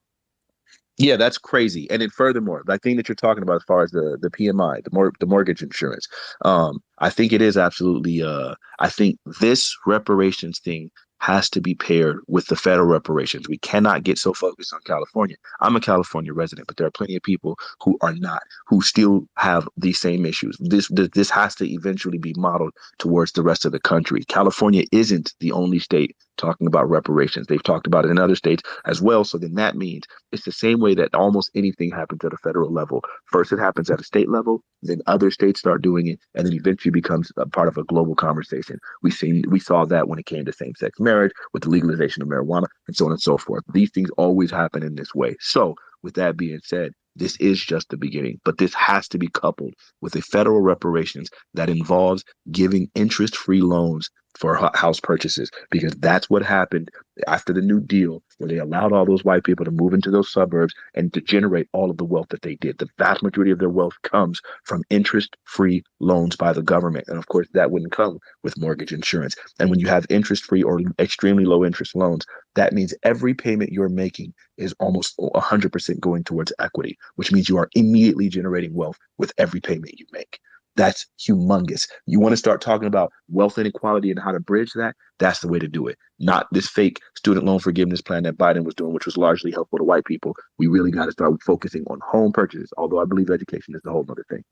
Yeah, that's crazy. And then furthermore, that thing that you're talking about as far as the PMI, the mortgage insurance, I think it is absolutely. I think this reparations thing has to be paired with the federal reparations. We cannot get so focused on California. I'm a California resident, but there are plenty of people who are not, who still have these same issues. This has to eventually be modeled towards the rest of the country. California isn't the only state talking about reparations. They've talked about it in other states as well. So then that means it's the same way that almost anything happens at a federal level. First, it happens at a state level, then other states start doing it, and then eventually becomes a part of a global conversation. We saw that when it came to same-sex marriage, with the legalization of marijuana, and so on and so forth. These things always happen in this way. So, with that being said, this is just the beginning, but this has to be coupled with a federal reparations that involves giving interest-free loans for house purchases, because that's what happened after the New Deal, where they allowed all those white people to move into those suburbs and to generate all of the wealth that they did. The vast majority of their wealth comes from interest-free loans by the government. And of course, that wouldn't come with mortgage insurance. And when you have interest-free or extremely low interest loans, that means every payment you're making is almost 100% going towards equity, which means you are immediately generating wealth with every payment you make. That's humongous. You want to start talking about wealth inequality and how to bridge that? That's the way to do it. Not this fake student loan forgiveness plan that Biden was doing, which was largely helpful to white people. We really got to start focusing on home purchases, although I believe education is a whole other thing.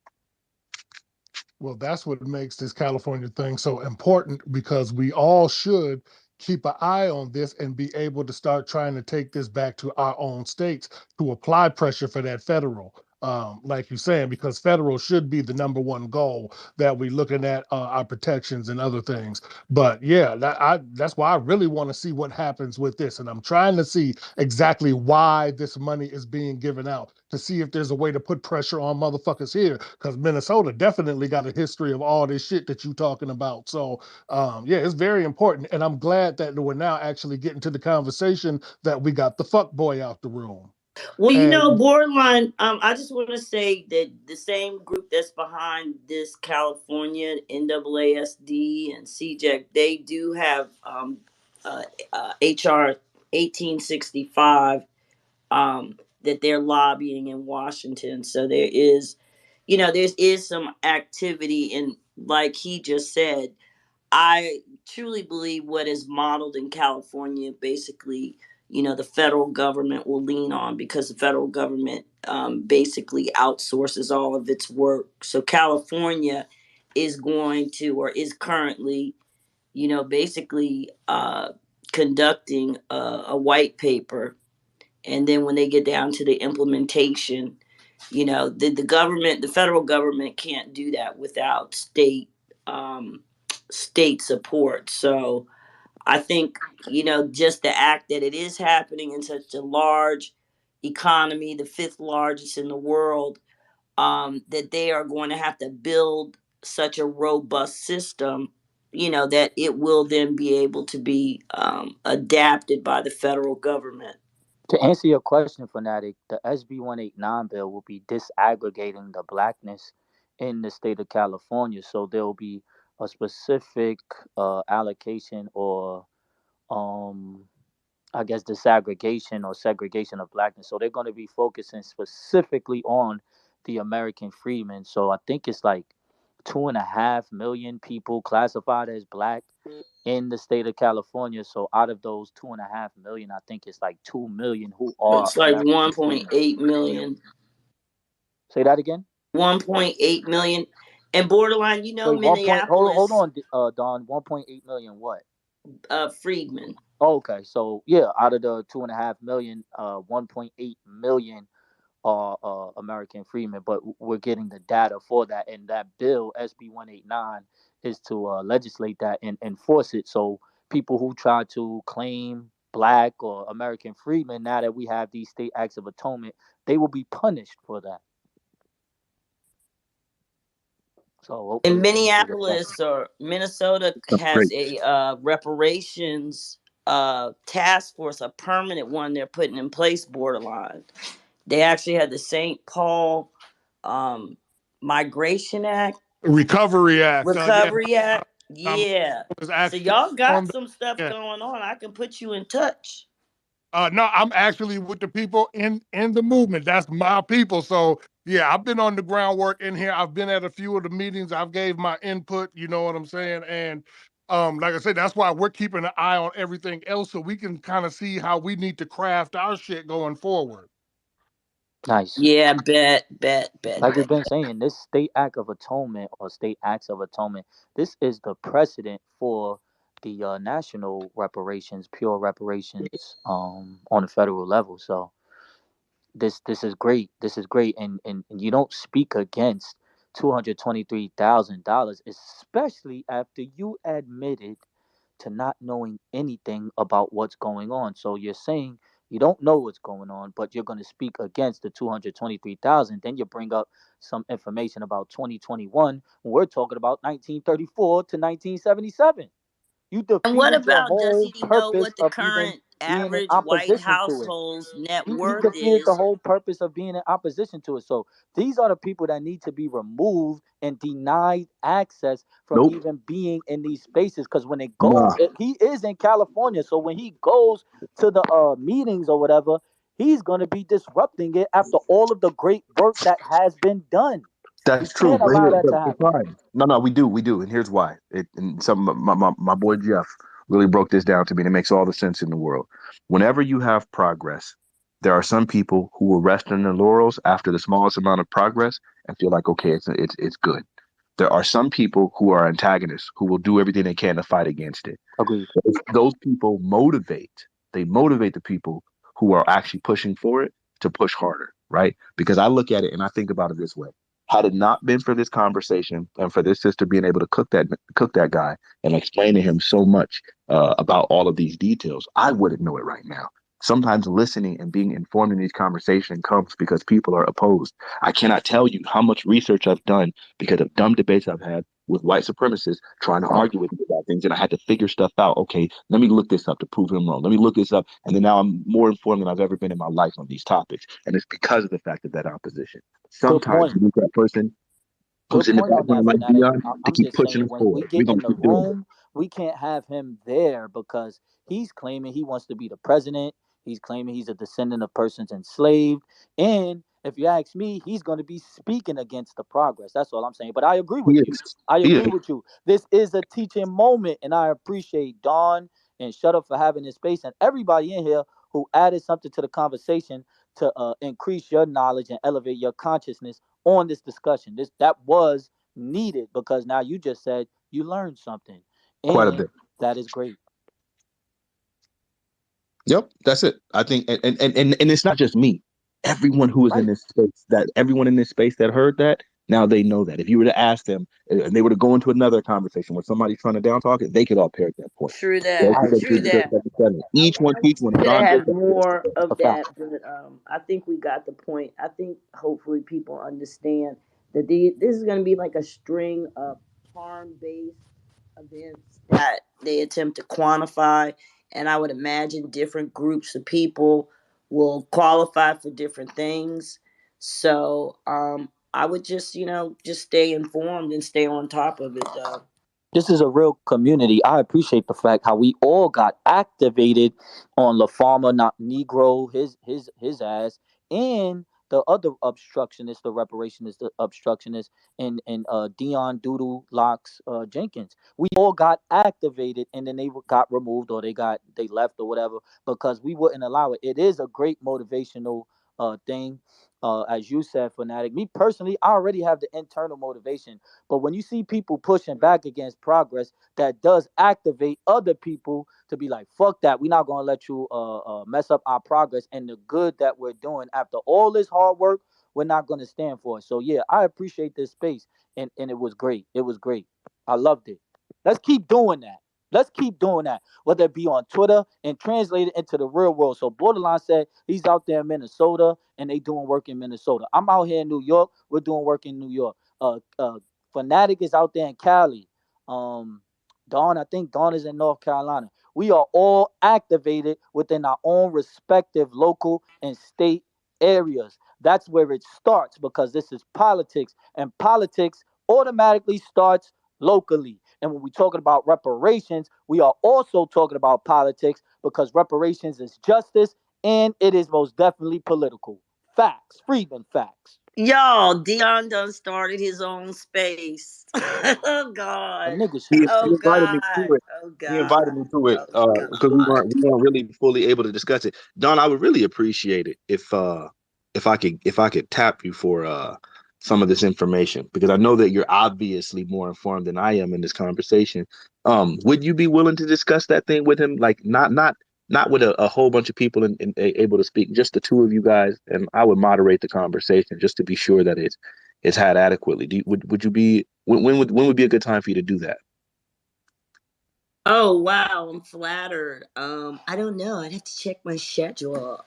Well, that's what makes this California thing so important, because we all should keep an eye on this and be able to start trying to take this back to our own states to apply pressure for that federal. Like you're saying, because federal should be the number one goal that we're looking at our protections and other things. But yeah, that's why I really want to see what happens with this. And I'm trying to see exactly why this money is being given out, to see if there's a way to put pressure on motherfuckers here, because Minnesota definitely got a history of all this shit that you're talking about. So yeah, it's very important. And I'm glad that we're now actually getting to the conversation that we got the fuck boy out the room. Well, borderline, I just want to say that the same group that's behind this California, NAASD and CJEC, they do have HR 1865 that they're lobbying in Washington. So there is, some activity. And like he just said, I truly believe what is modeled in California, basically, the federal government will lean on, because the federal government basically outsources all of its work. So California is going to, or is currently, basically conducting a white paper. And then when they get down to the implementation, the government, the federal government can't do that without state support. So I think, just the act that it is happening in such a large economy, the fifth largest in the world, that they are going to have to build such a robust system, that it will then be able to be adapted by the federal government. To answer your question, Fanatic, the SB 189 bill will be disaggregating the blackness in the state of California. So there will be a specific allocation, or um, I guess disaggregation or segregation of blackness. So they're going to be focusing specifically on the American freedmen. So I think it's like 2.5 million people classified as black in the state of California. So out of those 2.5 million, I think it's like 2 million who are It's like American 1.8 million. Say that again. 1.8 million. And borderline, Wait, Minneapolis. hold on, Don. 1.8 million what? Freedmen. Okay, so yeah, out of the 2.5 million, 1.8 million are American freedmen, but we're getting the data for that, and that bill SB 189 is to legislate that and enforce it. So people who try to claim black or American freedmen, now that we have these state acts of atonement, they will be punished for that. So In hopefully things will get better. Minneapolis or Minnesota That's great. has a reparations task force, a permanent one they're putting in place borderline. They actually had the St. Paul um, Migration Act, Recovery Act. Yeah, Recovery Act. I'm Yeah. was So actually y'all got on the. some stuff Yeah. going on. I can put you in touch. No, I'm actually with the people in the movement. That's my people. So yeah, I've been on the groundwork in here. I've been at a few of the meetings. I've gave my input. You know what I'm saying? And like I said, that's why we're keeping an eye on everything else, so we can kind of see how we need to craft our shit going forward. Nice. Yeah, bet. Like we've been saying, this state act of atonement or state acts of atonement, this is the precedent for the national reparations, pure reparations, on a federal level. So this is great. This is great, and you don't speak against $223,000, especially after you admitted to not knowing anything about what's going on. So you're saying you don't know what's going on, but you're going to speak against the 223,000. Then you bring up some information about 2021 when we're talking about 1934 to 1977. You And what defeated the about, does whole he know purpose what the of even current being in average white opposition to it. household's net He worth defeated the is? whole purpose of being in opposition to it. So these are the people that need to be removed and denied access from Nope. even being in these spaces. Because when they go, Nah. he is in California, so when he goes to the meetings or whatever, he's gonna be disrupting it after all of the great work that has been done. We That's true, can't but allow here, that to but happen. fine. No, we do, and here's why. And my boy Jeff really broke this down to me, and it makes all the sense in the world. Whenever you have progress, there are some people who will rest in their laurels after the smallest amount of progress and feel like, okay, it's good. There are some people who are antagonists who will do everything they can to fight against it. Agreed. Those people motivate. They motivate the people who are actually pushing for it to push harder, right? Because I look at it and I think about it this way: had it not been for this conversation and for this sister being able to cook that guy and explain to him so much about all of these details, I wouldn't know it right now. Sometimes listening and being informed in these conversations comes because people are opposed. I cannot tell you how much research I've done because of dumb debates I've had with white supremacists trying to argue with me about things, and I had to figure stuff out. Okay, let me look this up to prove him wrong. Let me look this up, and then now I'm more informed than I've ever been in my life on these topics, and it's because of the fact of that opposition. Good Sometimes point. you need that person who's Good in the point on background that, like fanatic. Dion to I'm keep just pushing saying, us when we forward. We're get gonna in the keep doing it. room, we can't have him there because he's claiming he wants to be the president. He's claiming he's a descendant of persons enslaved. And if you ask me, he's going to be speaking against the progress. That's all I'm saying. But I agree He with you. is. I He agree is. with you. This is a teaching moment, and I appreciate Dawn and Shut Up for having this space and everybody in here who added something to the conversation to increase your knowledge and elevate your consciousness on this discussion. That was needed because now you just said you learned something, Quite a and bit. that is great. Yep, that's it. I think, and it's not just me. Everyone who is in Right. this space, that everyone in this space that heard that, now they know that. If you were to ask them, and they were to go into another conversation where somebody's trying to down talk it, they could all parrot that point. True So that. I because True agree. that. each one I teach wish one. we could Don have did had that. more A of fact. that, but I think we got the point. I think hopefully people understand that this is going to be like a string of harm-based events that they attempt to quantify, and I would imagine different groups of people will qualify for different things. So I would just stay informed and stay on top of it, though. This is a real community. I appreciate the fact how we all got activated on La Farmer, not Negro, his ass, and the other obstructionist, the reparationist, the obstructionist, and Dion Doodle Locks Jenkins. We all got activated, and then they got removed or they left or whatever because we wouldn't allow it. It is a great motivational thing. as you said, Fanatic. Me personally, I already have the internal motivation. But when you see people pushing back against progress, that does activate other people to be like, fuck that. We're not going to let you mess up our progress and the good that we're doing. After all this hard work, we're not going to stand for it. So, yeah, I appreciate this space. And it was great. It was great. I loved it. Let's keep doing that. Let's keep doing that, whether it be on Twitter and translate it into the real world. So Borderline said he's out there in Minnesota and they doing work in Minnesota. I'm out here in New York. We're doing work in New York. Fanatic is out there in Cali. Dawn, I think Dawn is in North Carolina. We are all activated within our own respective local and state areas. That's where it starts because this is politics, and politics automatically starts locally. And when we're talking about reparations, we are also talking about politics because reparations is justice and it is most definitely political. Facts, Freedmen facts. Y'all, Dion done started his own space. Oh A God. nigga He, shit. he Oh invited me God. to it. Oh He invited God. me to it Oh because God. we weren't really fully able to discuss it. Don, I would really appreciate it if I could tap you for some of this information because I know that you're obviously more informed than I am in this conversation. Would you be willing to discuss that thing with him? Like not with a whole bunch of people and able to speak, just the two of you guys, and I would moderate the conversation just to be sure that it's had adequately. Would you be when would be a good time for you to do that? Oh wow, I'm flattered. I don't know. I'd have to check my schedule.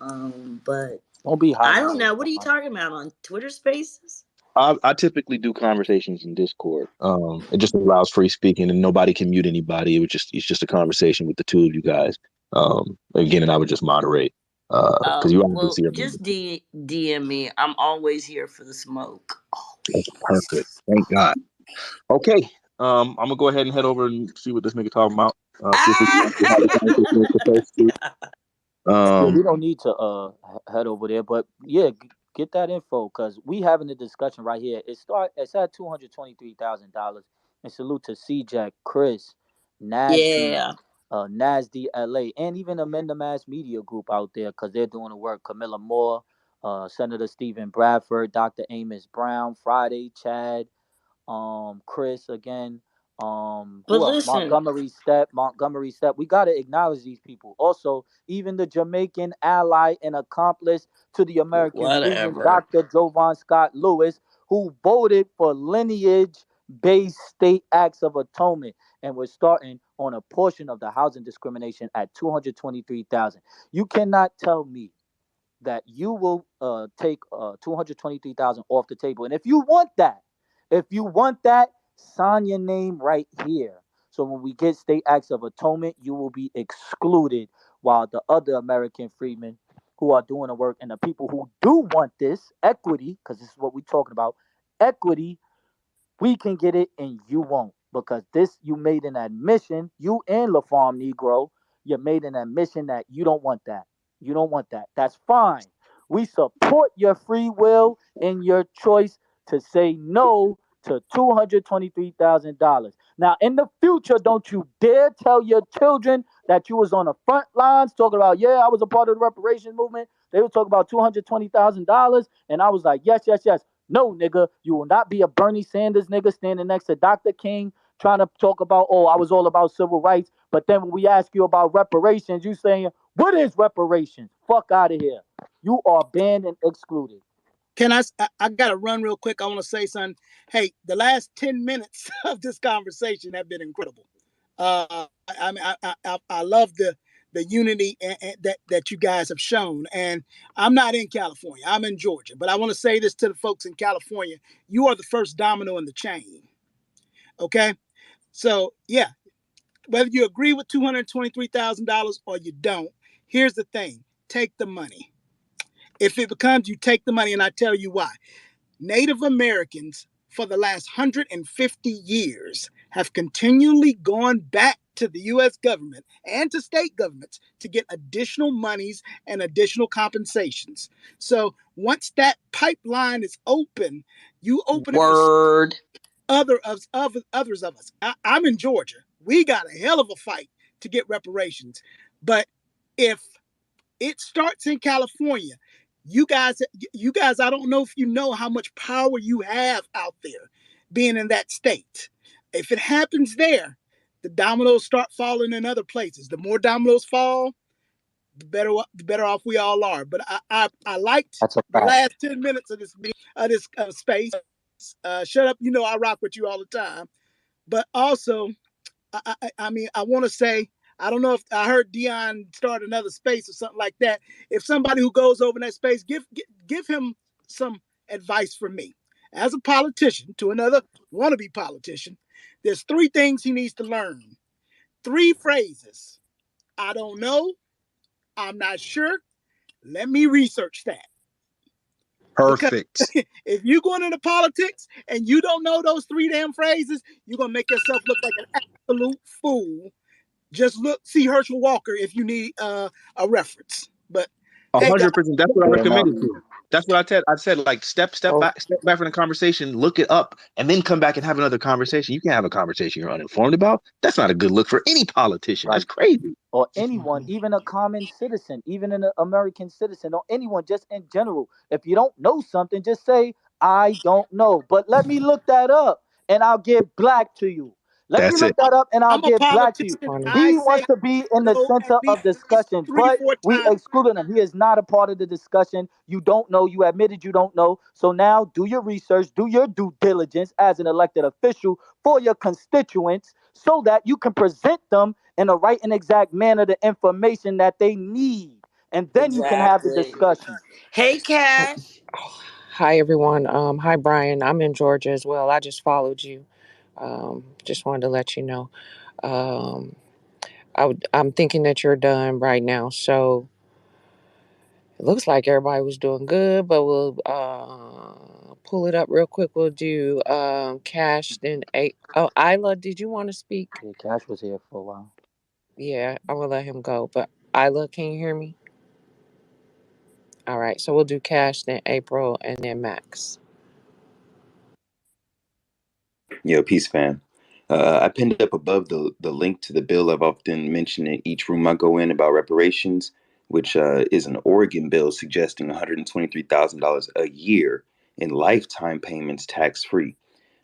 But Don't be I hiding don't it. know. What are you talking about on Twitter Spaces? I typically do conversations in Discord. It just allows free speaking and nobody can mute anybody. It's just a conversation with the two of you guys. Again, and I would just moderate because you Well, obviously are just DM me. I'm always here for the smoke. that's Always. perfect. Thank God. Okay. I'm gonna go ahead and head over and see what this nigga talking about. See if we can actually have a conversation with the first two. Yeah, we don't need to head over there, but yeah, get that info because we having a discussion right here. It's at $223,000. And salute to CJack, Chris, Nasty, Yeah. Nasty LA, and even Amenda Mass Media Group out there because they're doing the work. Camilla Moore, Senator Stephen Bradford, Dr. Amos Brown, Friday, Chad, Chris again, But who else? listen, Montgomery Step. We gotta acknowledge these people. Also, even the Jamaican ally and accomplice to the American Freedmen, whatever. Dr. Jovan Scott Lewis, who voted for lineage-based state acts of atonement, and we're starting on a portion of the housing discrimination at 223,000. You cannot tell me that you will take 223,000 off the table. And if you want that, sign your name right here. So when we get state acts of atonement, you will be excluded, while the other American freedmen who are doing the work and the people who do want this equity, because this is what we're talking about, equity, we can get it and you won't. Because this, you made an admission, you and La Farm Negro, you made an admission that you don't want that. You don't want that. That's fine. We support your free will and your choice to say no to $223,000. Now, in the future, don't you dare tell your children that you was on the front lines talking about, yeah, I was a part of the reparations movement. They were talking about $220,000. And I was like, yes, yes, yes. No, nigga, you will not be a Bernie Sanders nigga standing next to Dr. King trying to talk about, oh, I was all about civil rights. But then when we ask you about reparations, you saying, what is reparations? Fuck out of here. You are banned and excluded. Can I got to run real quick. I want to say something. Hey, the last 10 minutes of this conversation have been incredible. I love the unity that you guys have shown. And I'm not in California. I'm in Georgia. But I want to say this to the folks in California. You are the first domino in the chain. Okay? So, yeah, whether you agree with $223,000 or you don't, here's the thing. Take the money. If it becomes you take the money, and I tell you why. Native Americans for the last 150 years have continually gone back to the U.S. government and to state governments to get additional monies and additional compensations. So once that pipeline is open, you open it for others of us. I'm in Georgia. We got a hell of a fight to get reparations. But if it starts in California, You guys, I don't know if you know how much power you have out there being in that state. If it happens there, the dominoes start falling in other places. The more dominoes fall, the better off we all are. But I liked That's a the fact. last 10 minutes of this space. Shut up, I rock with you all the time. But also, I mean, I want to say, I don't know if I heard Dion start another space or something like that. If somebody who goes over that space, give him some advice from me as a politician to another wannabe politician. There's 3 things he needs to learn. 3 phrases. I don't know. I'm not sure. Let me research that. Perfect. Because if you're going into politics and you don't know those 3 damn phrases, you're going to make yourself look like an absolute fool. Just see Herschel Walker if you need a reference. But 100%. That's what I Fair enough. recommended to you. That's what I said. I said, like, step back from the conversation, look it up, and then come back and have another conversation. You can't have a conversation you're uninformed about. That's not a good look for any politician. Right. That's crazy. Or anyone, even a common citizen, even an American citizen, or anyone just in general. If you don't know something, just say, I don't know. But let me look that up and I'll get black to you. Let me That's look it. that up and I'll I'm a get black to you. politician. He I say wants to be in the no at center least of discussion, 3, but 4 we times. excluded him. He is not a part of the discussion. You don't know. You admitted you don't know. So now do your research, do your due diligence as an elected official for your constituents so that you can present them in the right and exact manner the information that they need. And then you can have the Exactly. discussion. Hey, Cash. Hi everyone. Hi Brian. I'm in Georgia as well. I just followed you. Just wanted to let you know. Um, I'm thinking that you're done right now. So it looks like everybody was doing good, but we'll pull it up real quick. We'll do Cash then eight. Oh, Isla, did you want to speak? Yeah, Cash was here for a while. Yeah, I will let him go. But Isla, can you hear me? All right, so we'll do Cash, then April, and then Max. Yo, peace, fam. I pinned up above the link to the bill I've often mentioned in each room I go in about reparations, which is an Oregon bill suggesting $123,000 a year in lifetime payments tax free.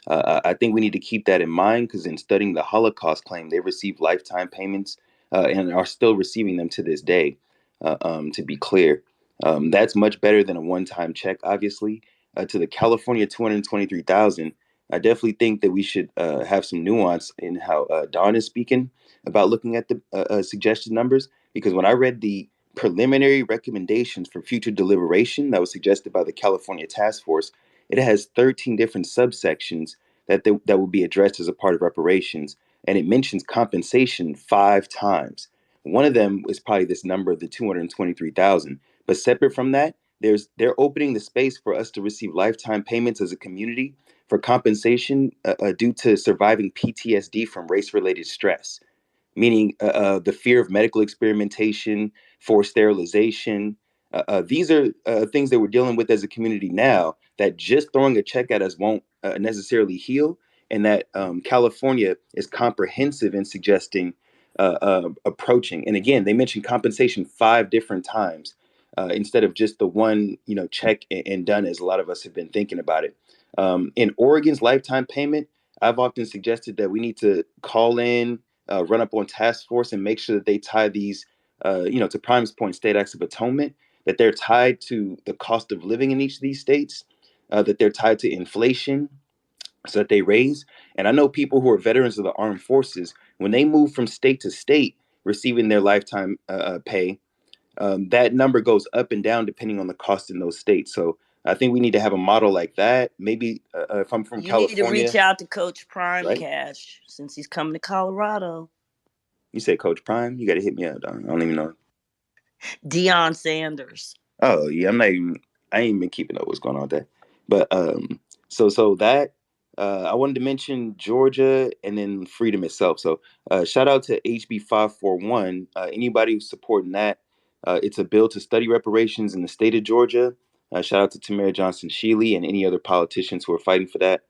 I think we need to keep that in mind because in studying the Holocaust claim, they received lifetime payments and are still receiving them to this day. To be clear, that's much better than a one-time check. Obviously, to the California 223,000, I definitely think that we should have some nuance in how Don is speaking about looking at the suggested numbers. Because when I read the preliminary recommendations for future deliberation that was suggested by the California Task Force, it has 13 different subsections that will be addressed as a part of reparations, and it mentions compensation 5 times. One of them is probably this number of the 223,000. But separate from that, they're opening the space for us to receive lifetime payments as a community for compensation due to surviving PTSD from race-related stress, meaning the fear of medical experimentation, forced sterilization. These are things that we're dealing with as a community now that just throwing a check at us won't necessarily heal, and that California is comprehensive in suggesting approaching. And again, they mentioned compensation 5 different times instead of just the one, check and done, as a lot of us have been thinking about it. In Oregon's lifetime payment, I've often suggested that we need to call in, run up on task force and make sure that they tie these, to Prime's point, state acts of atonement, that they're tied to the cost of living in each of these states, that they're tied to inflation so that they raise. And I know people who are veterans of the armed forces, when they move from state to state receiving their lifetime pay, that number goes up and down depending on the cost in those states. So I think we need to have a model like that. Maybe if I'm from You need to reach California, out to Coach Prime, right? Cash, since he's coming to Colorado. You say Coach Prime, you got to hit me up. I don't even know. Deion Sanders. Oh yeah, I ain't been keeping up what's going on with that. But so that I wanted to mention Georgia and then freedom itself. So shout out to HB 541. Anybody who's supporting that, it's a bill to study reparations in the state of Georgia. Shout out to Tamara Johnson Shealy and any other politicians who are fighting for that.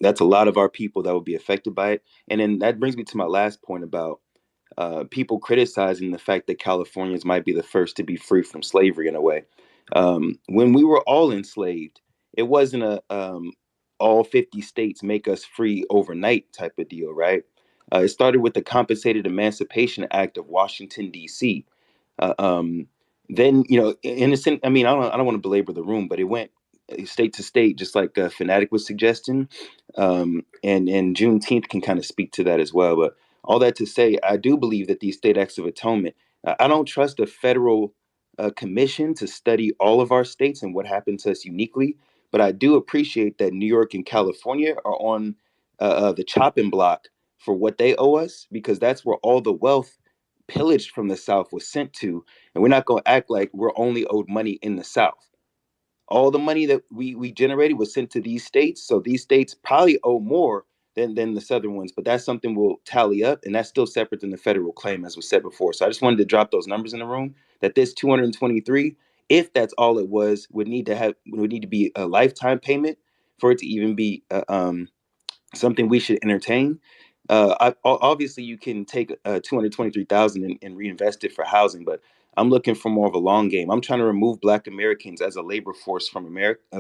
That's a lot of our people that will be affected by it. And then that brings me to my last point about people criticizing the fact that Californians might be the first to be free from slavery in a way. When we were all enslaved, it wasn't a all 50 states make us free overnight type of deal, right? It started with the Compensated Emancipation Act of Washington, D.C. Uh, um, then, in a sense, I mean, I don't want to belabor the room, but it went state to state, just like Fanatic was suggesting. And Juneteenth can kind of speak to that as well. But all that to say, I do believe that these state acts of atonement, I don't trust a federal commission to study all of our states and what happened to us uniquely. But I do appreciate that New York and California are on the chopping block for what they owe us, because that's where all the wealth pillaged from the South was sent to. And we're not going to act like we're only owed money in the South. All the money that we generated was sent to these states. So these states probably owe more than the southern ones, but that's something we'll tally up, and that's still separate than the federal claim, as was said before. So I just wanted to drop those numbers in the room, that this 223, if that's all it was, would need to be a lifetime payment for it to even be something we should entertain. Obviously, you can take 223,000 and reinvest it for housing, but I'm looking for more of a long game. I'm trying to remove Black Americans as a labor force from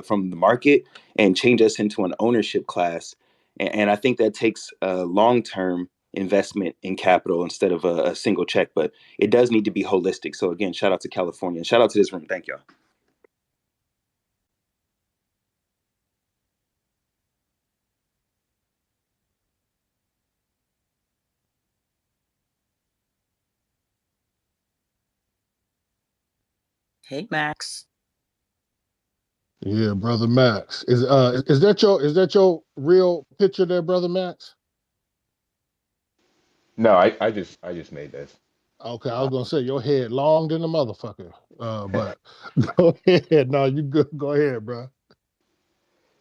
from the market, and change us into an ownership class. And I think that takes a long-term investment in capital instead of a single check. But it does need to be holistic. So again, shout out to California, and shout out to this room. Thank y'all. Hey, Max. Yeah, brother Max. Is that your real picture there, brother Max? No, I just made this. Okay, I was gonna say your head long than a motherfucker. But go ahead. No, you good. Go ahead, bro.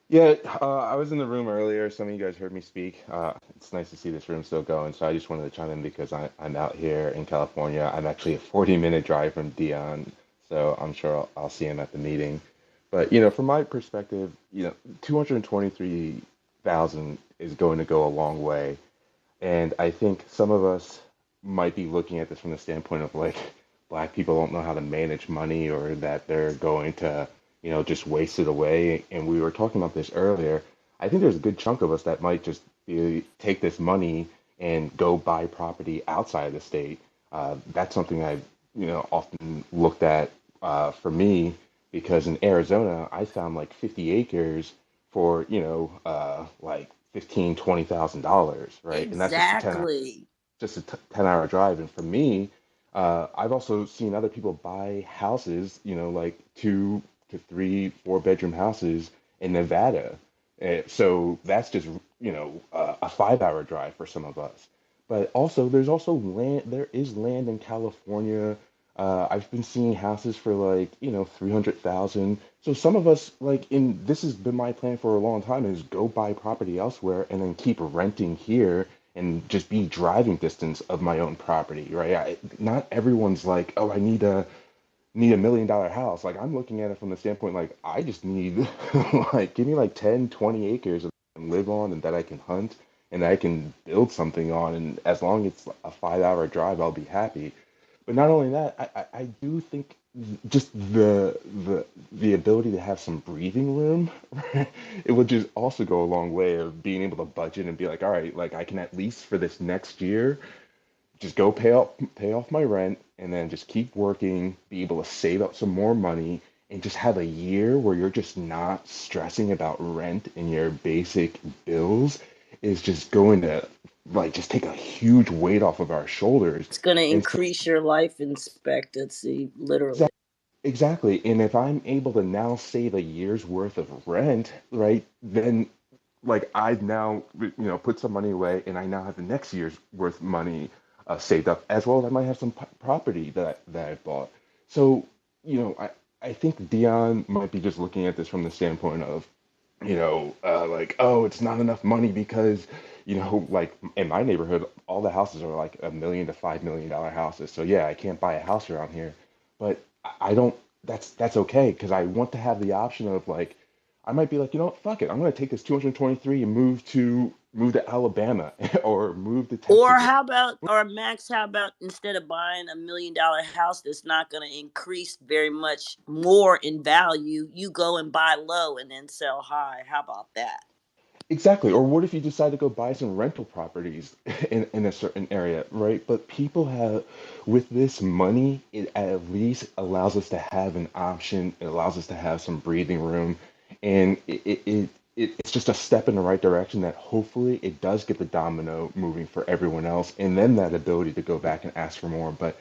Yeah, I was in the room earlier. Some of you guys heard me speak. It's nice to see this room still going. So I just wanted to chime in because I'm out here in California. I'm actually a 40-minute drive from Dion, so I'm sure I'll see him at the meeting. But from my perspective, 223,000 is going to go a long way. And I think some of us might be looking at this from the standpoint of like black people don't know how to manage money, or that they're going to, just waste it away. And we were talking about this earlier. I think there's a good chunk of us that might just take this money and go buy property outside of the state. That's something I've, often looked at for me, because in Arizona, I found like 50 acres for, like 15, $20,000, right? And that's just a 10 Exactly. just a 10-hour drive. And for me, I've also seen other people buy houses, like 2 to 3, 4 bedroom houses in Nevada. So that's just, a 5-hour drive for some of us. But also, there's also land, there is land in California. I've been seeing houses for like, 300,000. So some of us, this has been my plan for a long time, is go buy property elsewhere and then keep renting here and just be driving distance of my own property, right? Not everyone's like, oh, I need $1 million house. Like, I'm looking at it from the standpoint, like, I just need like, give me like 10, 20 acres that I can live on and that I can hunt and that I can build something on. And as long as it's a 5-hour drive, I'll be happy. But not only that, I do think just the ability to have some breathing room, it would just also go a long way of being able to budget and be like, all right, like I can at least for this next year just go pay off my rent, and then just keep working, be able to save up some more money, and just have a year where you're just not stressing about rent and your basic bills, is just going to like just take a huge weight off of our shoulders. It's going to And so, increase your life expectancy, literally. exactly. And if I'm able to now save a year's worth of rent, right, then like I've now put some money away, and I now have the next year's worth of money saved up, as well as I might have some property that I've bought. So I think Dion might be just looking at this from the standpoint of like, oh, it's not enough money because like in my neighborhood, all the houses are like $1 million to $5 million houses. So yeah, I can't buy a house around here, but I don't. That's okay, because I want to have the option of like, I might be like, you know what, fuck it. I'm going to take this 223 and move to Alabama or move to Or Texas. how about, or Max, how about instead of buying $1 million house that's not going to increase very much more in value, you go and buy low and then sell high? How about that? Exactly. Or what if you decide to go buy some rental properties in a certain area, right? But people have, with this money, it at least allows us to have an option. It allows us to have some breathing room. And it's just a step in the right direction that hopefully it does get the domino moving for everyone else. And then that ability to go back and ask for more. But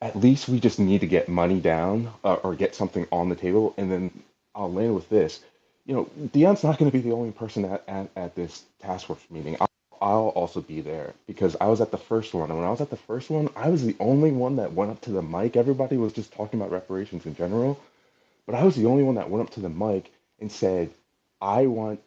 at least we just need to get money down or get something on the table. And then I'll land with this. Dion's not going to be the only person at this task force meeting. I'll also be there because I was at the first one. And when I was at the first one, I was the only one that went up to the mic. Everybody was just talking about reparations in general. But I was the only one that went up to the mic and said, I want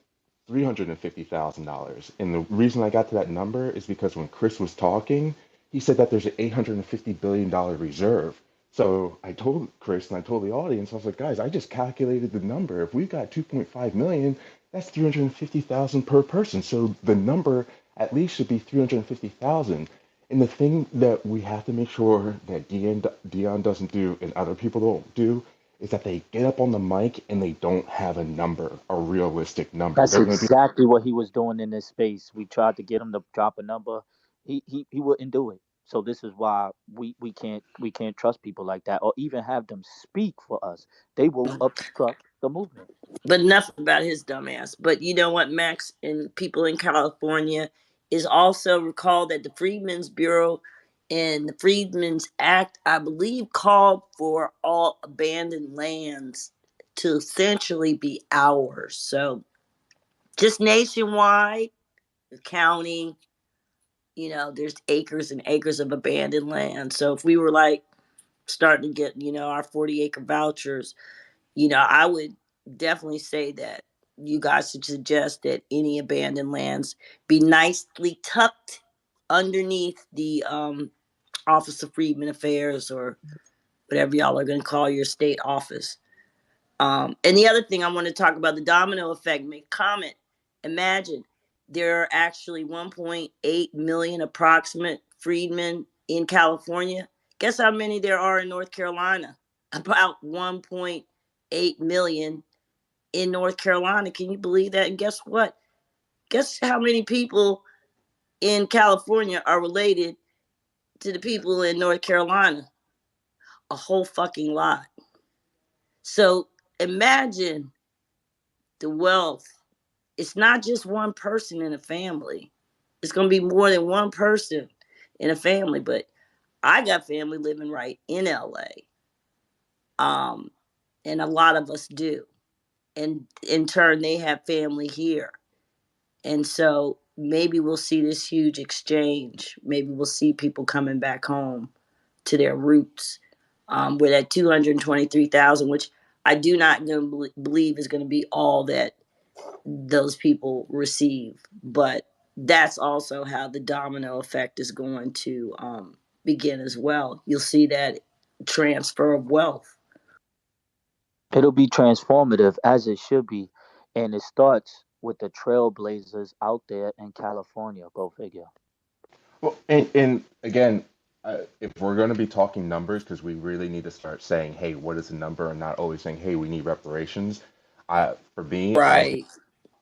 $350,000. And the reason I got to that number is because when Chris was talking, he said that there's an $850 billion reserve. So I told Chris and I told the audience, I was like, guys, I just calculated the number. If we've got 2.5 million, that's 350,000 per person. So the number at least should be 350,000. And the thing that we have to make sure that Dion doesn't do and other people don't do is that they get up on the mic and they don't have a number, a realistic number. That's They're going to be, exactly what he was doing in this space. We tried to get him to drop a number. He wouldn't do it. So this is why we can't trust people like that or even have them speak for us. They will obstruct the movement. But enough about his dumbass. But you know what, Max, and people in California is also recall that the Freedmen's Bureau and the Freedmen's Act, I believe, called for all abandoned lands to essentially be ours. So just nationwide, the county, there's acres and acres of abandoned land. So if we were like starting to get, our 40-acre vouchers, I would definitely say that you guys should suggest that any abandoned lands be nicely tucked underneath the Office of Freedmen Affairs or whatever y'all are going to call your state office. And the other thing I want to talk about, the domino effect, make a comment. Imagine there are actually 1.8 million approximate freedmen in California. Guess how many there are in North Carolina? About 1.8 million in North Carolina. Can you believe that? And guess what? Guess how many people in California are related to the people in North Carolina? A whole fucking lot. So imagine the wealth. It's not just one person in a family. It's going to be more than one person in a family. But I got family living right in LA. And a lot of us do. And in turn, they have family here. And so maybe we'll see this huge exchange. Maybe we'll see people coming back home to their roots. With that 223,000, which I do not believe is going to be all that those people receive. But that's also how the domino effect is going to begin as well. You'll see that transfer of wealth. It'll be transformative as it should be, and it starts with the trailblazers out there in California. Go figure. well, and again, if we're going to be talking numbers, because we really need to start saying, hey, what is the number, and not always saying, hey, we need reparations. For me, Right.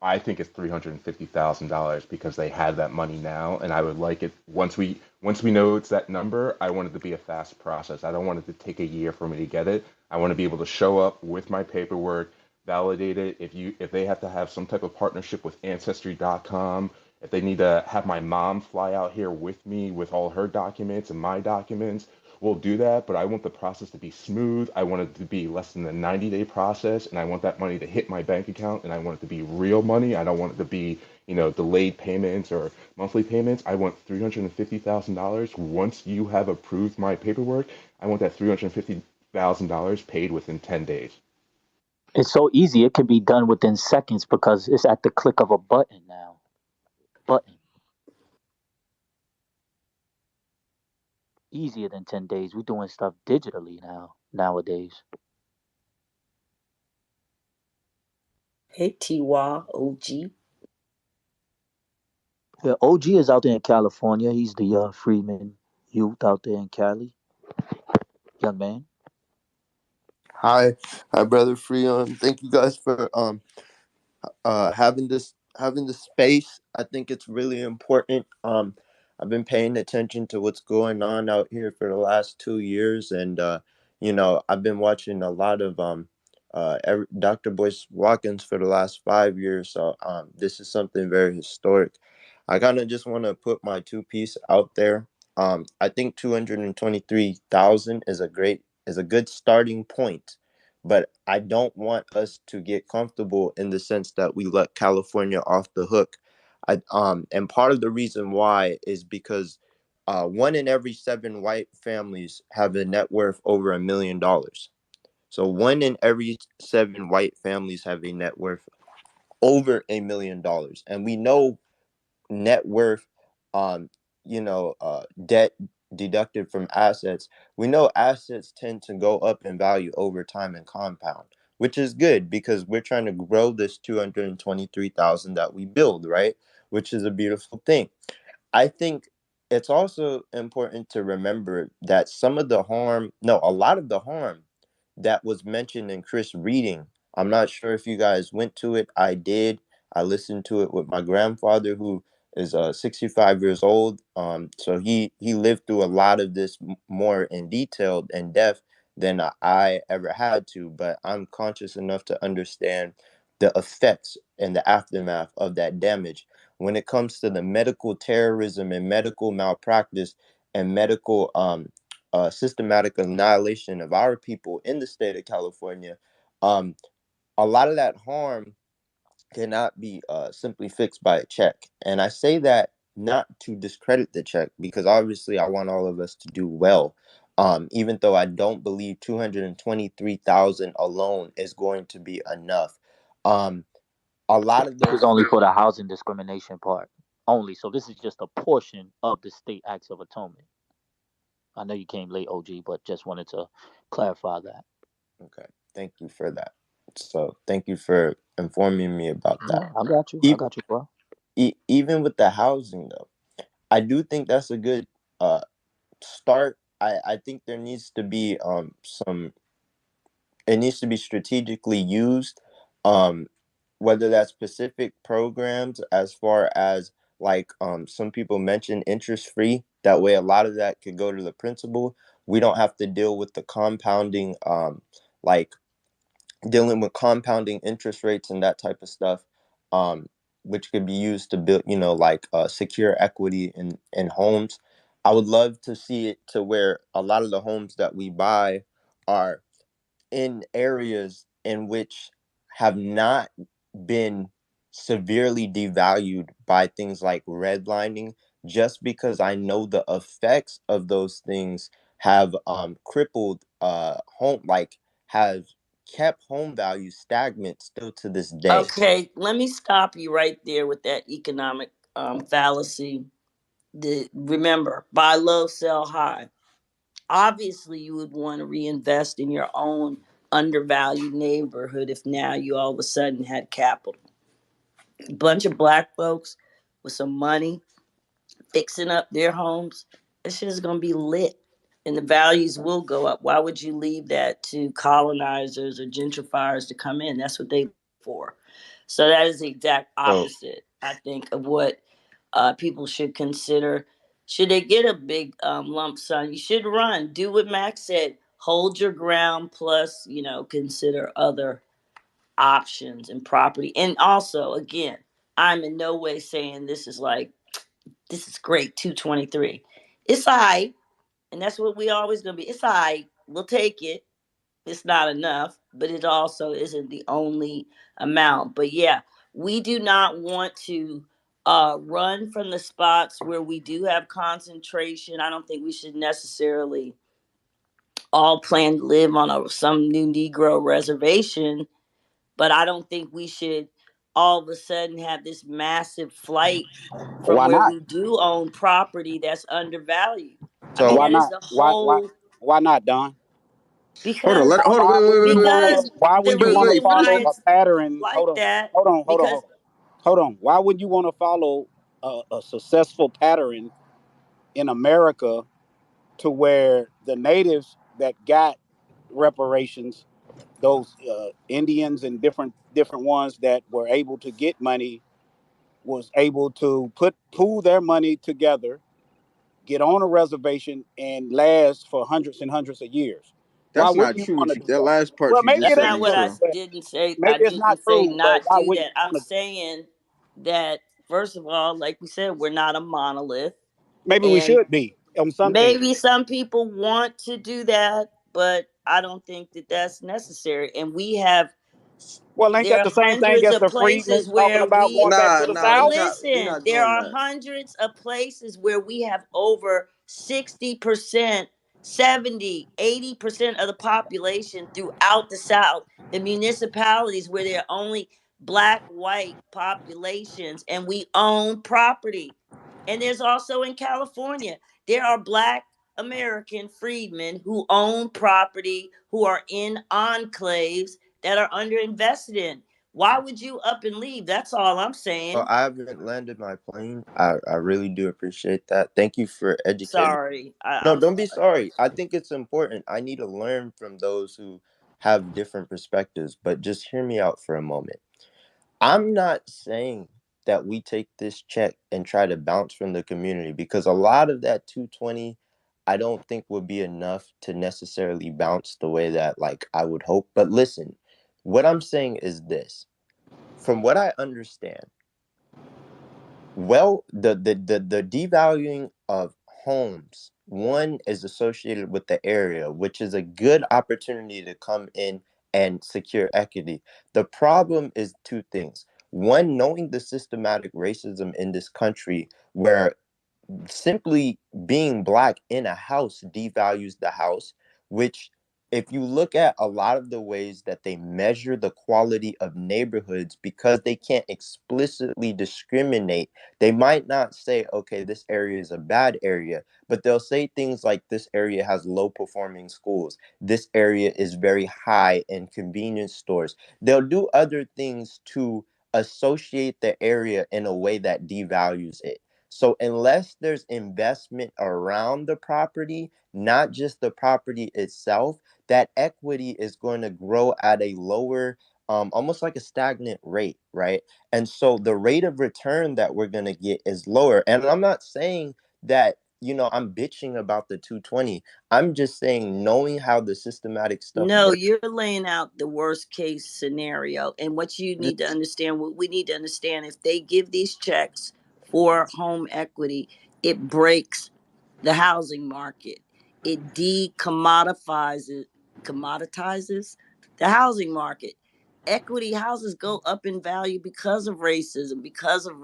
I think it's $350,000 because they have that money now, and I would like it once we know it's that number. I want it to be a fast process. I don't want it to take a year for me to get it. I want to be able to show up with my paperwork, validate it. If they have to have some type of partnership with Ancestry.com, if they need to have my mom fly out here with me with all her documents and my documents, we'll do that. But I want the process to be smooth. I want it to be less than a 90-day process, and I want that money to hit my bank account, and I want it to be real money. I don't want it to be, delayed payments or monthly payments. I want $350,000. Once you have approved my paperwork, I want that $350,000 paid within 10 days. It's so easy; it can be done within seconds because it's at the click of a button now. Button. Easier than 10 days. We're doing stuff digitally now nowadays. Hey, T-Wah, OG. Yeah, OG is out there in California. He's the Freedmen youth out there in Cali. Young man. Hi, brother Freon. Thank you guys for having this space. I think it's really important. I've been paying attention to what's going on out here for the last 2 years, and I've been watching a lot of Dr. Boyce Watkins for the last 5 years. So this is something very historic. I kind of just want to put my two piece out there. I think 223,000 is a good starting point, but I don't want us to get comfortable in the sense that we let California off the hook. And part of the reason why is because one in every seven white families have a net worth over $1 million. So one in every seven white families have a net worth over $1 million, and we know net worth, um, debt deducted from assets, we know assets tend to go up in value over time and compound, which is good because we're trying to grow this 223,000 that we build, right? Which is a beautiful thing. I think it's also important to remember that a lot of the harm that was mentioned in Chris' reading, I'm not sure if you guys went to it. I did. I listened to it with my grandfather, who is 65 years old. So he lived through a lot of this more in detail and depth than I ever had to. But I'm conscious enough to understand the effects and the aftermath of that damage when it comes to the medical terrorism and medical malpractice and medical systematic annihilation of our people in the state of California. Um, a lot of that harm cannot be simply fixed by a check. And I say that not to discredit the check, because obviously I want all of us to do well. Even though I don't believe 223,000 alone is going to be enough. A lot of This is those only for the housing discrimination part only. So this is just a portion of the state acts of atonement. I know you came late, OG, but just wanted to clarify that. Okay, thank you for that. So thank you for informing me about that. Yeah, I got you. I E- got you, bro. Even with the housing, though, I do think that's a good uh start. I think there needs to be some it needs to be strategically used, um whether that's specific programs, as far as like some people mention interest free. That way a lot of that could go to the principal. We don't have to deal with the compounding, like dealing with compounding interest rates and that type of stuff, um, which could be used to build, like secure equity in homes. I would love to see it to where a lot of the homes that we buy are in areas in which have not been severely devalued by things like redlining, just because I know the effects of those things have crippled home, like have kept home values stagnant still to this day. Okay, let me stop you right there with that economic fallacy. Remember, buy low, sell high. Obviously, you would want to reinvest in your own undervalued neighborhood if now you all of a sudden had capital. A bunch of black folks with some money fixing up their homes, that shit is going to be lit and the values will go up. Why would you leave that to colonizers or gentrifiers to come in? That's what they for. So that is the exact So opposite, I think, of what people should consider. Should they get a big lump sum, you should run. Do what Max said. Hold your ground, plus, consider other options and property. And also, again, I'm in no way saying this is great, 223. It's all right. And that's what we always gonna be. It's all right. We'll take it. It's not enough, but it also isn't the only amount. But yeah, we do not want to run from the spots where we do have concentration. I don't think we should necessarily all plan to live on some new Negro reservation, but I don't think we should all of a sudden have this massive flight from Why where not? we do own property that's undervalued. I mean, so Why that is not? the Why whole. why not, Don? Because Hold on, Why would you want to? because Why the would you want to reason follow why a it's pattern? like that, because Hold on. Why would you want to follow a successful pattern in America to where the natives that got reparations, those Indians and different ones that were able to get money, was able to pool their money together, get on a reservation, and last for hundreds and hundreds of years? Why That's not wouldn't you true. want to do That that? last part Well, you maybe just it that's said not ain't ain't what I true, true. but didn't say. I maybe it's not didn't say true. But not why do wouldn't that. you I'm want to? saying that first of all, like we said, we're not a monolith, Maybe we and should be on some things. maybe some people want to do that, but I don't think that that's necessary. And we have, Well, ain't there that are the same thing hundreds as of the Freedmen places talking where about we, going back Nah, to the nah, South? we listen, not there doing are that. hundreds of places where we have over 60%, 70, 80% of the population throughout the South. The municipalities where there are only black, white populations, and we own property. And there's also in California, there are black American freedmen who own property, who are in enclaves that are underinvested in. Why would you up and leave? That's all I'm Oh, saying. I haven't landed my plane. I really do appreciate that. Thank you for educating. Sorry. No, I'm don't be sorry. sorry. I think it's important. I need to learn from those who have different perspectives, but just hear me out for a moment. I'm not saying that we take this check and try to bounce from the community, because a lot of that 220 I don't think would be enough to necessarily bounce the way that like I would hope. But listen, what I'm saying is this. From what I understand, well, the devaluing of homes, one is associated with the area, which is a good opportunity to come in and secure equity. The problem is two things. One, knowing the systematic racism in this country, where simply being black in a house devalues the house, which, if you look at a lot of the ways that they measure the quality of neighborhoods, because they can't explicitly discriminate, they might not say, okay, this area is a bad area, but they'll say things like this area has low performing schools, this area is very high in convenience stores. They'll do other things to associate the area in a way that devalues it. So unless there's investment around the property, not just the property itself, that equity is going to grow at a lower, almost like a stagnant rate, right? And so the rate of return that we're going to get is lower. And I'm not saying that, I'm bitching about the 220. I'm just saying, knowing how the systematic stuff No, works. you're laying out the worst case scenario. And what you need to understand, what we need to understand, if they give these checks for home equity, it breaks the housing market. It commoditizes the housing market. Equity houses go up in value because of racism, because of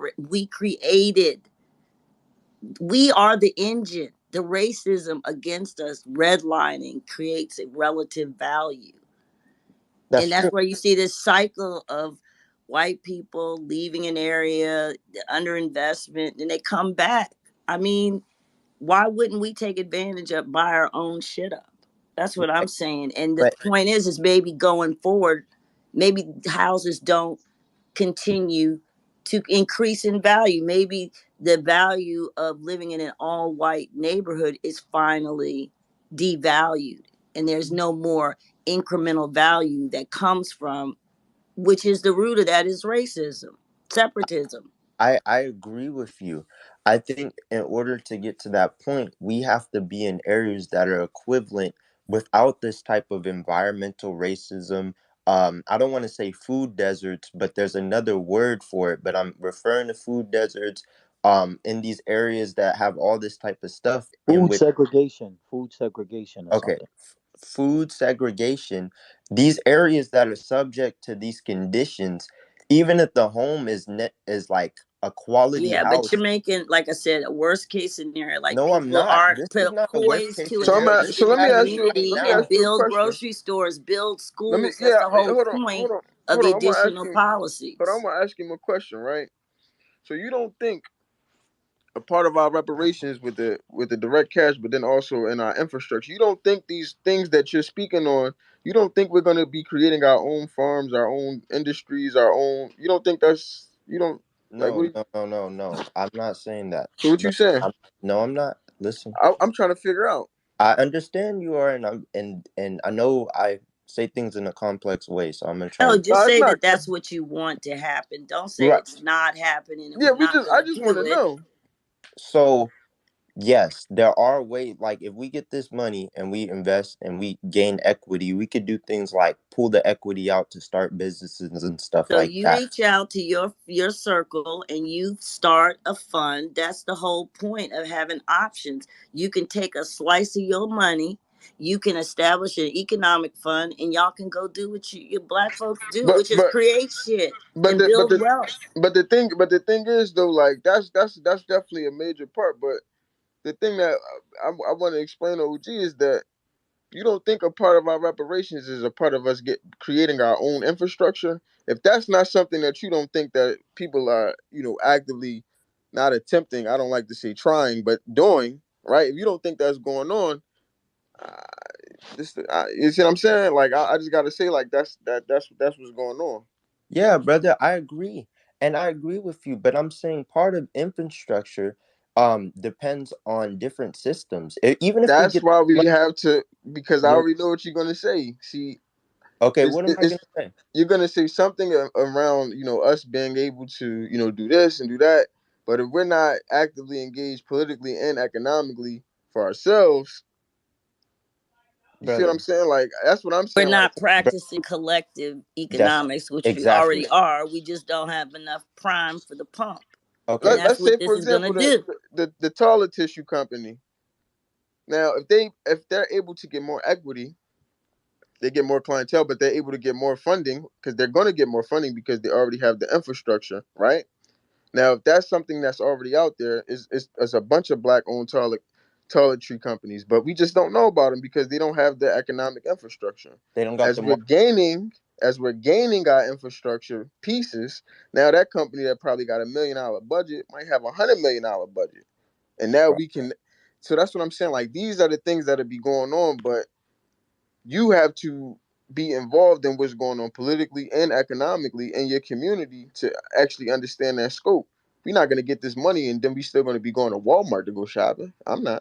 we are the engine. The racism against us, redlining creates a relative value. That's And that's true. where you see this cycle of white people leaving an area, the underinvestment, and they come back. I mean, why wouldn't we take advantage of buy our own shit up? That's what I'm saying. And the But point is maybe going forward, maybe houses don't continue to increase in value. Maybe the value of living in an all white neighborhood is finally devalued, and there's no more incremental value that comes from, which is the root of that is racism, separatism. I agree with you. I think in order to get to that point, we have to be in areas that are equivalent without this type of environmental racism. I don't want to say food deserts, but there's another word for it, but I'm referring to food deserts in these areas that have all this type of stuff in which, Food segregation or okay, something. food segregation, these areas that are subject to these conditions, even if the home is like a quality Yeah, but house. you're making, like I said, a worst case scenario. Like No, I'm people not. aren't This is not a worst poised case to scenario. This invest So is in let the me happening ask you. right community Let me now. and ask you a build question. grocery stores, build Let me. schools. That's Yeah. the whole Hold on. point Hold on. of Hold the on. I'm additional gonna policies. ask him a question, right? So you don't think a part of our reparations with the direct cash, but then also in our infrastructure. You don't think these things that you're speaking on, you don't think we're going to be creating our own farms, our own industries, our own, you don't think that's, you don't, like, No, no, no, no, no. I'm not saying that. so what No, you saying? no, I'm not. Listen, I'm trying to figure out. I understand you are, and and I know I say things in a complex way, so I'm gonna try No, to. just No, it's say not. that that's what you want to happen. Don't say Right. it's not happening and Yeah, we're not going I to just want do to it. know. So yes, there are ways. Like if we get this money and we invest and we gain equity, we could do things like pull the equity out to start businesses and stuff So like you that. reach out to your circle and you start a fund. That's the whole point of having options. You can take a slice of your money, you can establish an economic fund, and y'all can go do what your black folks do, But which is create shit but and the but build the wealth. but the thing is though, like that's definitely a major part. But the thing that I want to explain to OG is that you don't think a part of our reparations is a part of us creating our own infrastructure. If that's not something that you don't think that people are, actively not attempting, I don't like to say trying, but doing, right? If you don't think that's going on, uh, you see what I'm saying? Like I just got to say, like that's what's going on. Yeah, brother, I agree. And I agree with you, but I'm saying part of infrastructure depends on different systems. Even if we That's get why we have to, because I yeah, already know what you're gonna say. See, okay, it's what am I it's gonna say? you're gonna say something around us being able to do this and do that, but if we're not actively engaged politically and economically for ourselves, you see what I'm Brother, saying? Like that's what I'm We're saying. Like not practicing collective that's economics, which we exactly. already are. We just don't have enough prime for the pump. And Okay. that's let's what say this for is going to example do. the taller tissue company. Now if they're able to get more equity, they get more clientele, but they're able to get more funding because they're going to get more funding because they already have the infrastructure, right? Now, if that's something that's already out there, is a bunch of black-owned toiletry companies, but we just don't know about them because they don't have the economic infrastructure. They don't got As the we're money. gaining, as we're gaining our infrastructure pieces, now that company that probably got $1 million budget might have $100 million budget, and now Right. we can. So that's what I'm saying. Like these are the things that'll be going on, but you have to be involved in what's going on politically and economically in your community to actually understand that scope. We're not going to get this money and then we still going to be going to Walmart to go shopping. I'm not.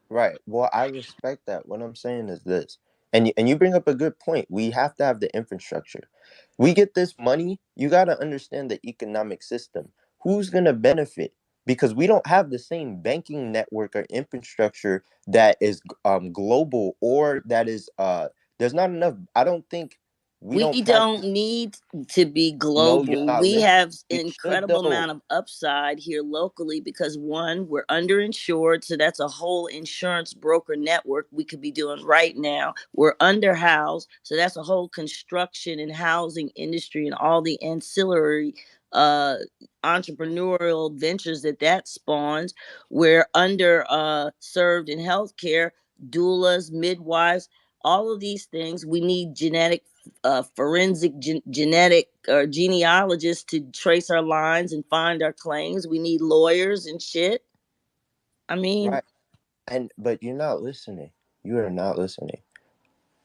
Right. Well, I respect that. What I'm saying is this, and you bring up a good point. We have to have the infrastructure. We get this money. You got to understand the economic system. Who's going to benefit? Because we don't have the same banking network or infrastructure that is global or that is there's not enough. I don't think we We don't don't practice. need to be No, you're global. not We listening. have We should incredible though. amount of upside here locally because one, we're underinsured, so that's a whole insurance broker network we could be doing right now. We're underhoused, so that's a whole construction and housing industry and all the ancillary uh entrepreneurial ventures that spawns. We're under served in healthcare, doulas, midwives, all of these things. We need forensic genetic or genealogists to trace our lines and find our claims. We need lawyers and shit. I mean, Right. And but you're not listening. You are not listening.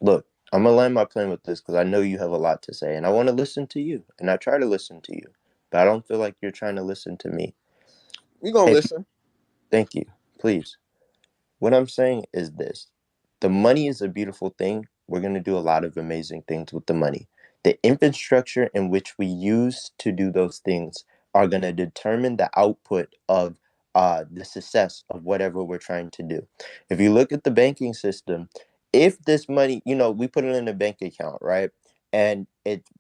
Look, I'm gonna land my plane with this because I know you have a lot to say, and I want to listen to you, and I try to listen to you, but I don't feel like you're trying to listen to me. We going to If listen. thank you, please. What I'm saying is this: the money is a beautiful thing. We're gonna do a lot of amazing things with the money. The infrastructure in which we use to do those things are gonna determine the output of the success of whatever we're trying to do. If you look at the banking system, if this money, we put it in a bank account, right? And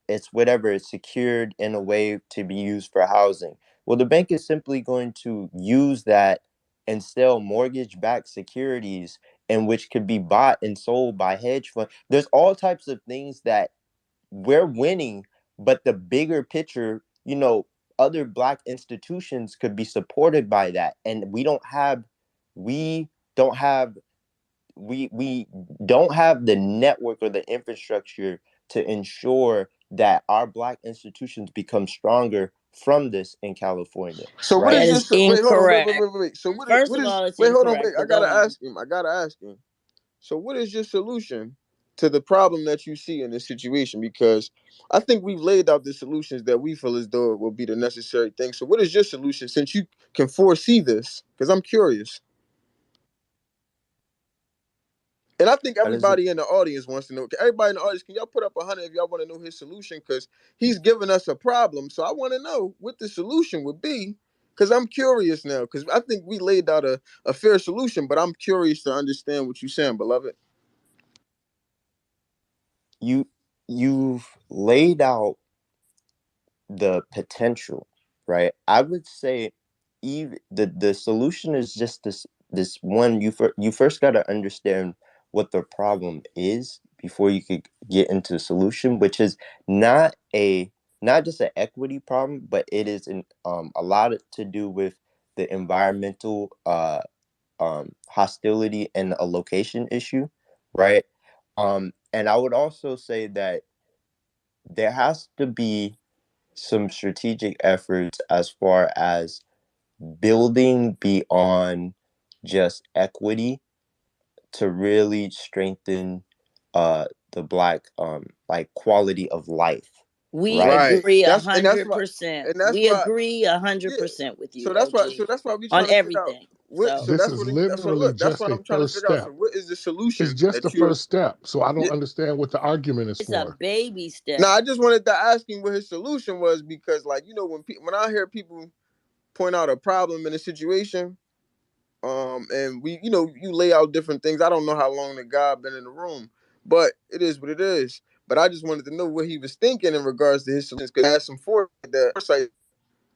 it's whatever, it's secured in a way to be used for housing. Well, the bank is simply going to use that and sell mortgage-backed securities in which could be bought and sold by hedge funds. There's all types of things that we're winning, but the bigger picture, other black institutions could be supported by that. And we don't have we don't have the network or the infrastructure to ensure that our black institutions become stronger from this in California. So what Right? is That your is wait? Hold on, wait, wait, incorrect. wait, wait, wait. So First what of is all, it's wait? Hold on, incorrect, wait. I but go gotta on. ask him. I gotta ask him. So what is your solution to the problem that you see in this situation? Because I think we've laid out the solutions that we feel as though it will be the necessary thing. So what is your solution since you can foresee this? Because I'm curious. And I think That is a everybody in the audience wants to know. Everybody in the audience, can y'all put up 100 if y'all want to know his solution? Because he's giving us a problem. So I want to know what the solution would be. Because I'm curious now. Because I think we laid out a fair solution, but I'm curious to understand what you're saying, beloved. you've laid out the potential, right? I would say even the solution is just this one. You first got to understand what the problem is before you could get into a solution, which is not a not just an equity problem, but it is a lot to do with the environmental hostility and a location issue, right? And I would also say that there has to be some strategic efforts as far as building beyond just equity to really strengthen the black like quality of life, We right? Right. agree That's and that's why 100%. and that's We why agree yeah. 100% with So you, that's why OG, we on trying to figure out everything. what So so This that's is what so literally look, that's just what a I'm trying to first figure out. So step. what is the It's solution just the that you're first step. So I don't yeah. understand what the argument is it's a for. baby Now step. I just wanted to ask him what his solution was because like when I hear people point out a problem in a situation, and we you lay out different things. I don't know how long the guy been in the room, but it is what it is. But I just wanted to know what he was thinking in regards to his solutions because I had some foresight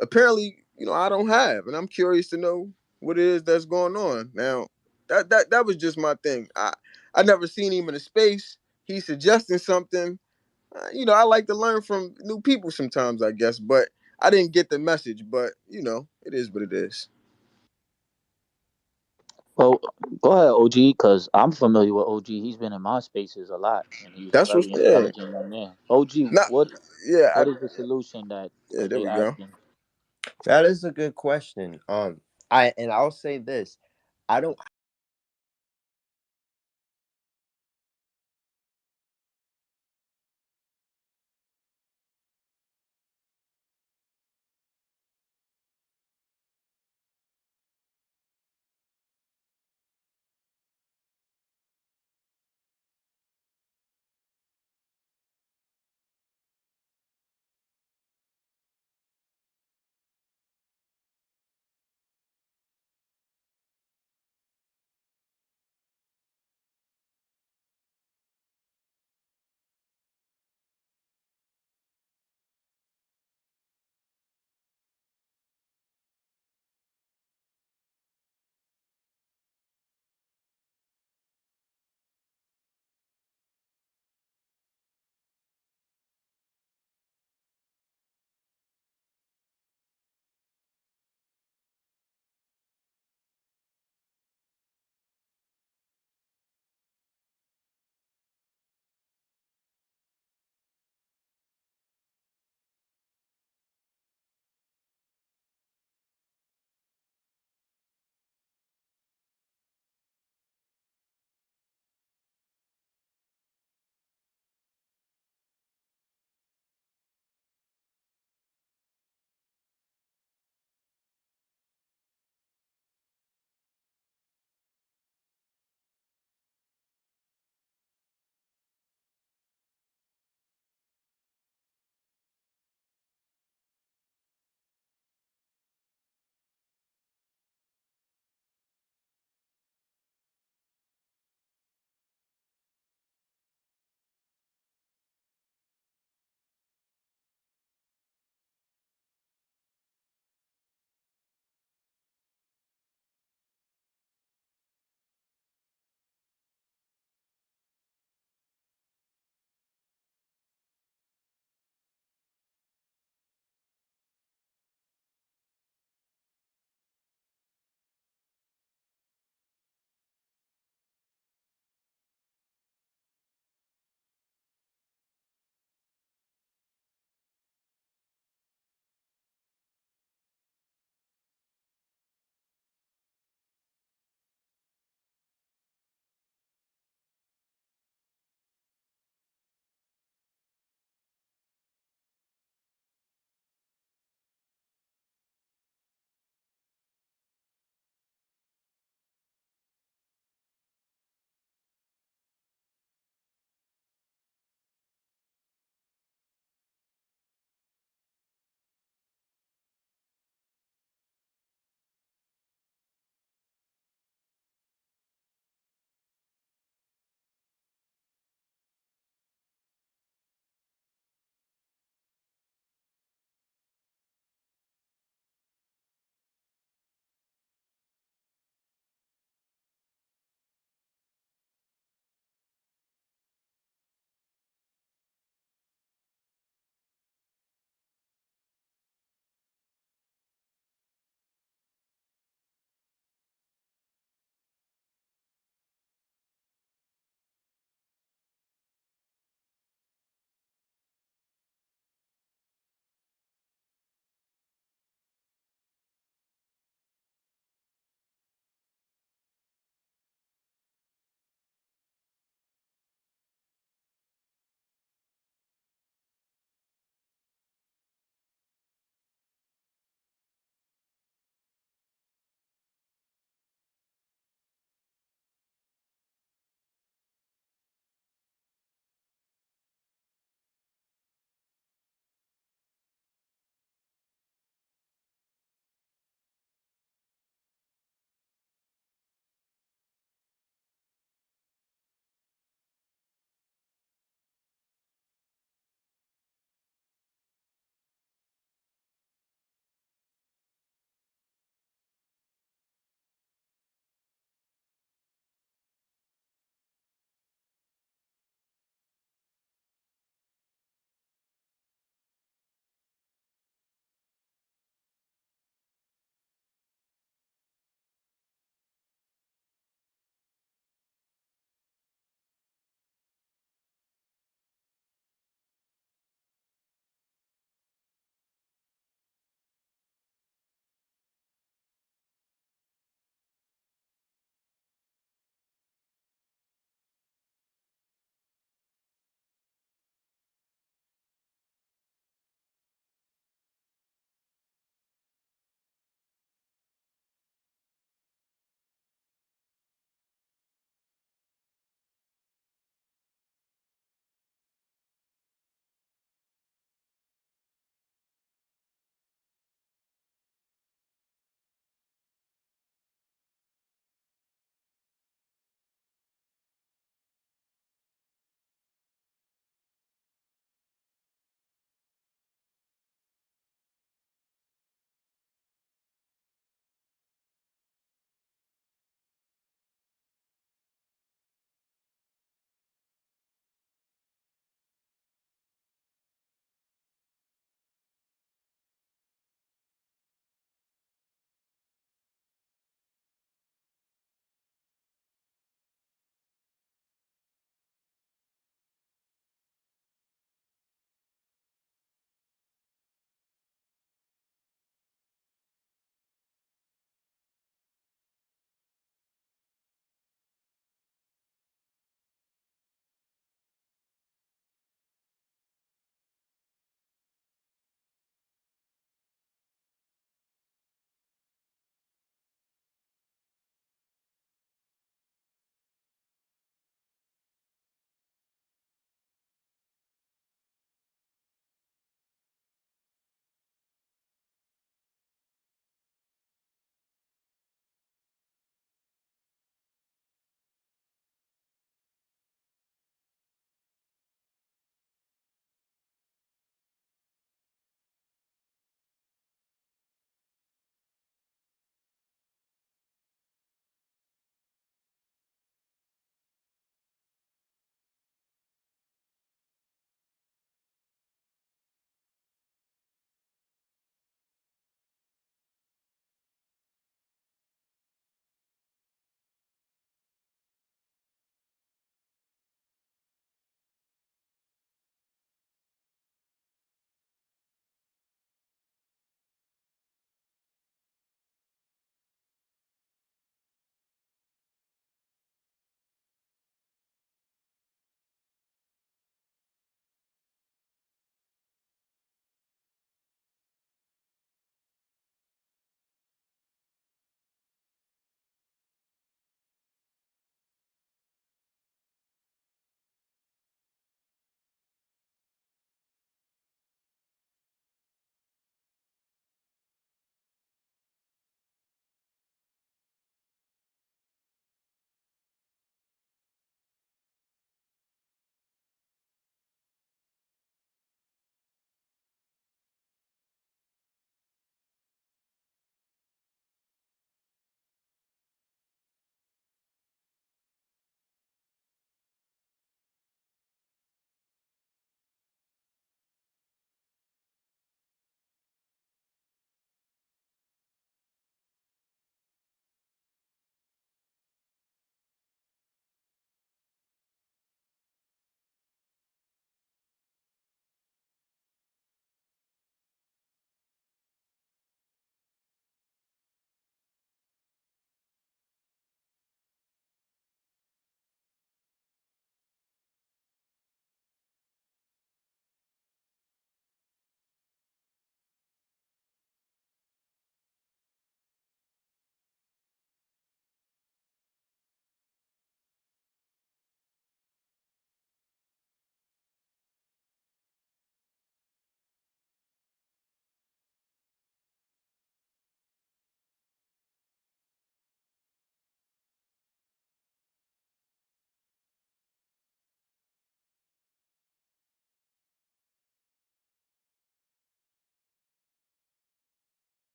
apparently, I don't have, and I'm curious to know what it is that's going on. Now, that was just my thing. I never seen him in a space. He's suggesting something. I like to learn from new people sometimes, I guess, but I didn't get the message. But it is what it is. Well, go ahead, OG, because I'm familiar with OG. He's been in my spaces a lot, and he's a That's what's very yeah. intelligent young man. OG, Not yeah. what is the solution that Yeah. There they we go. asking? That is a good question. I'll say this. I don't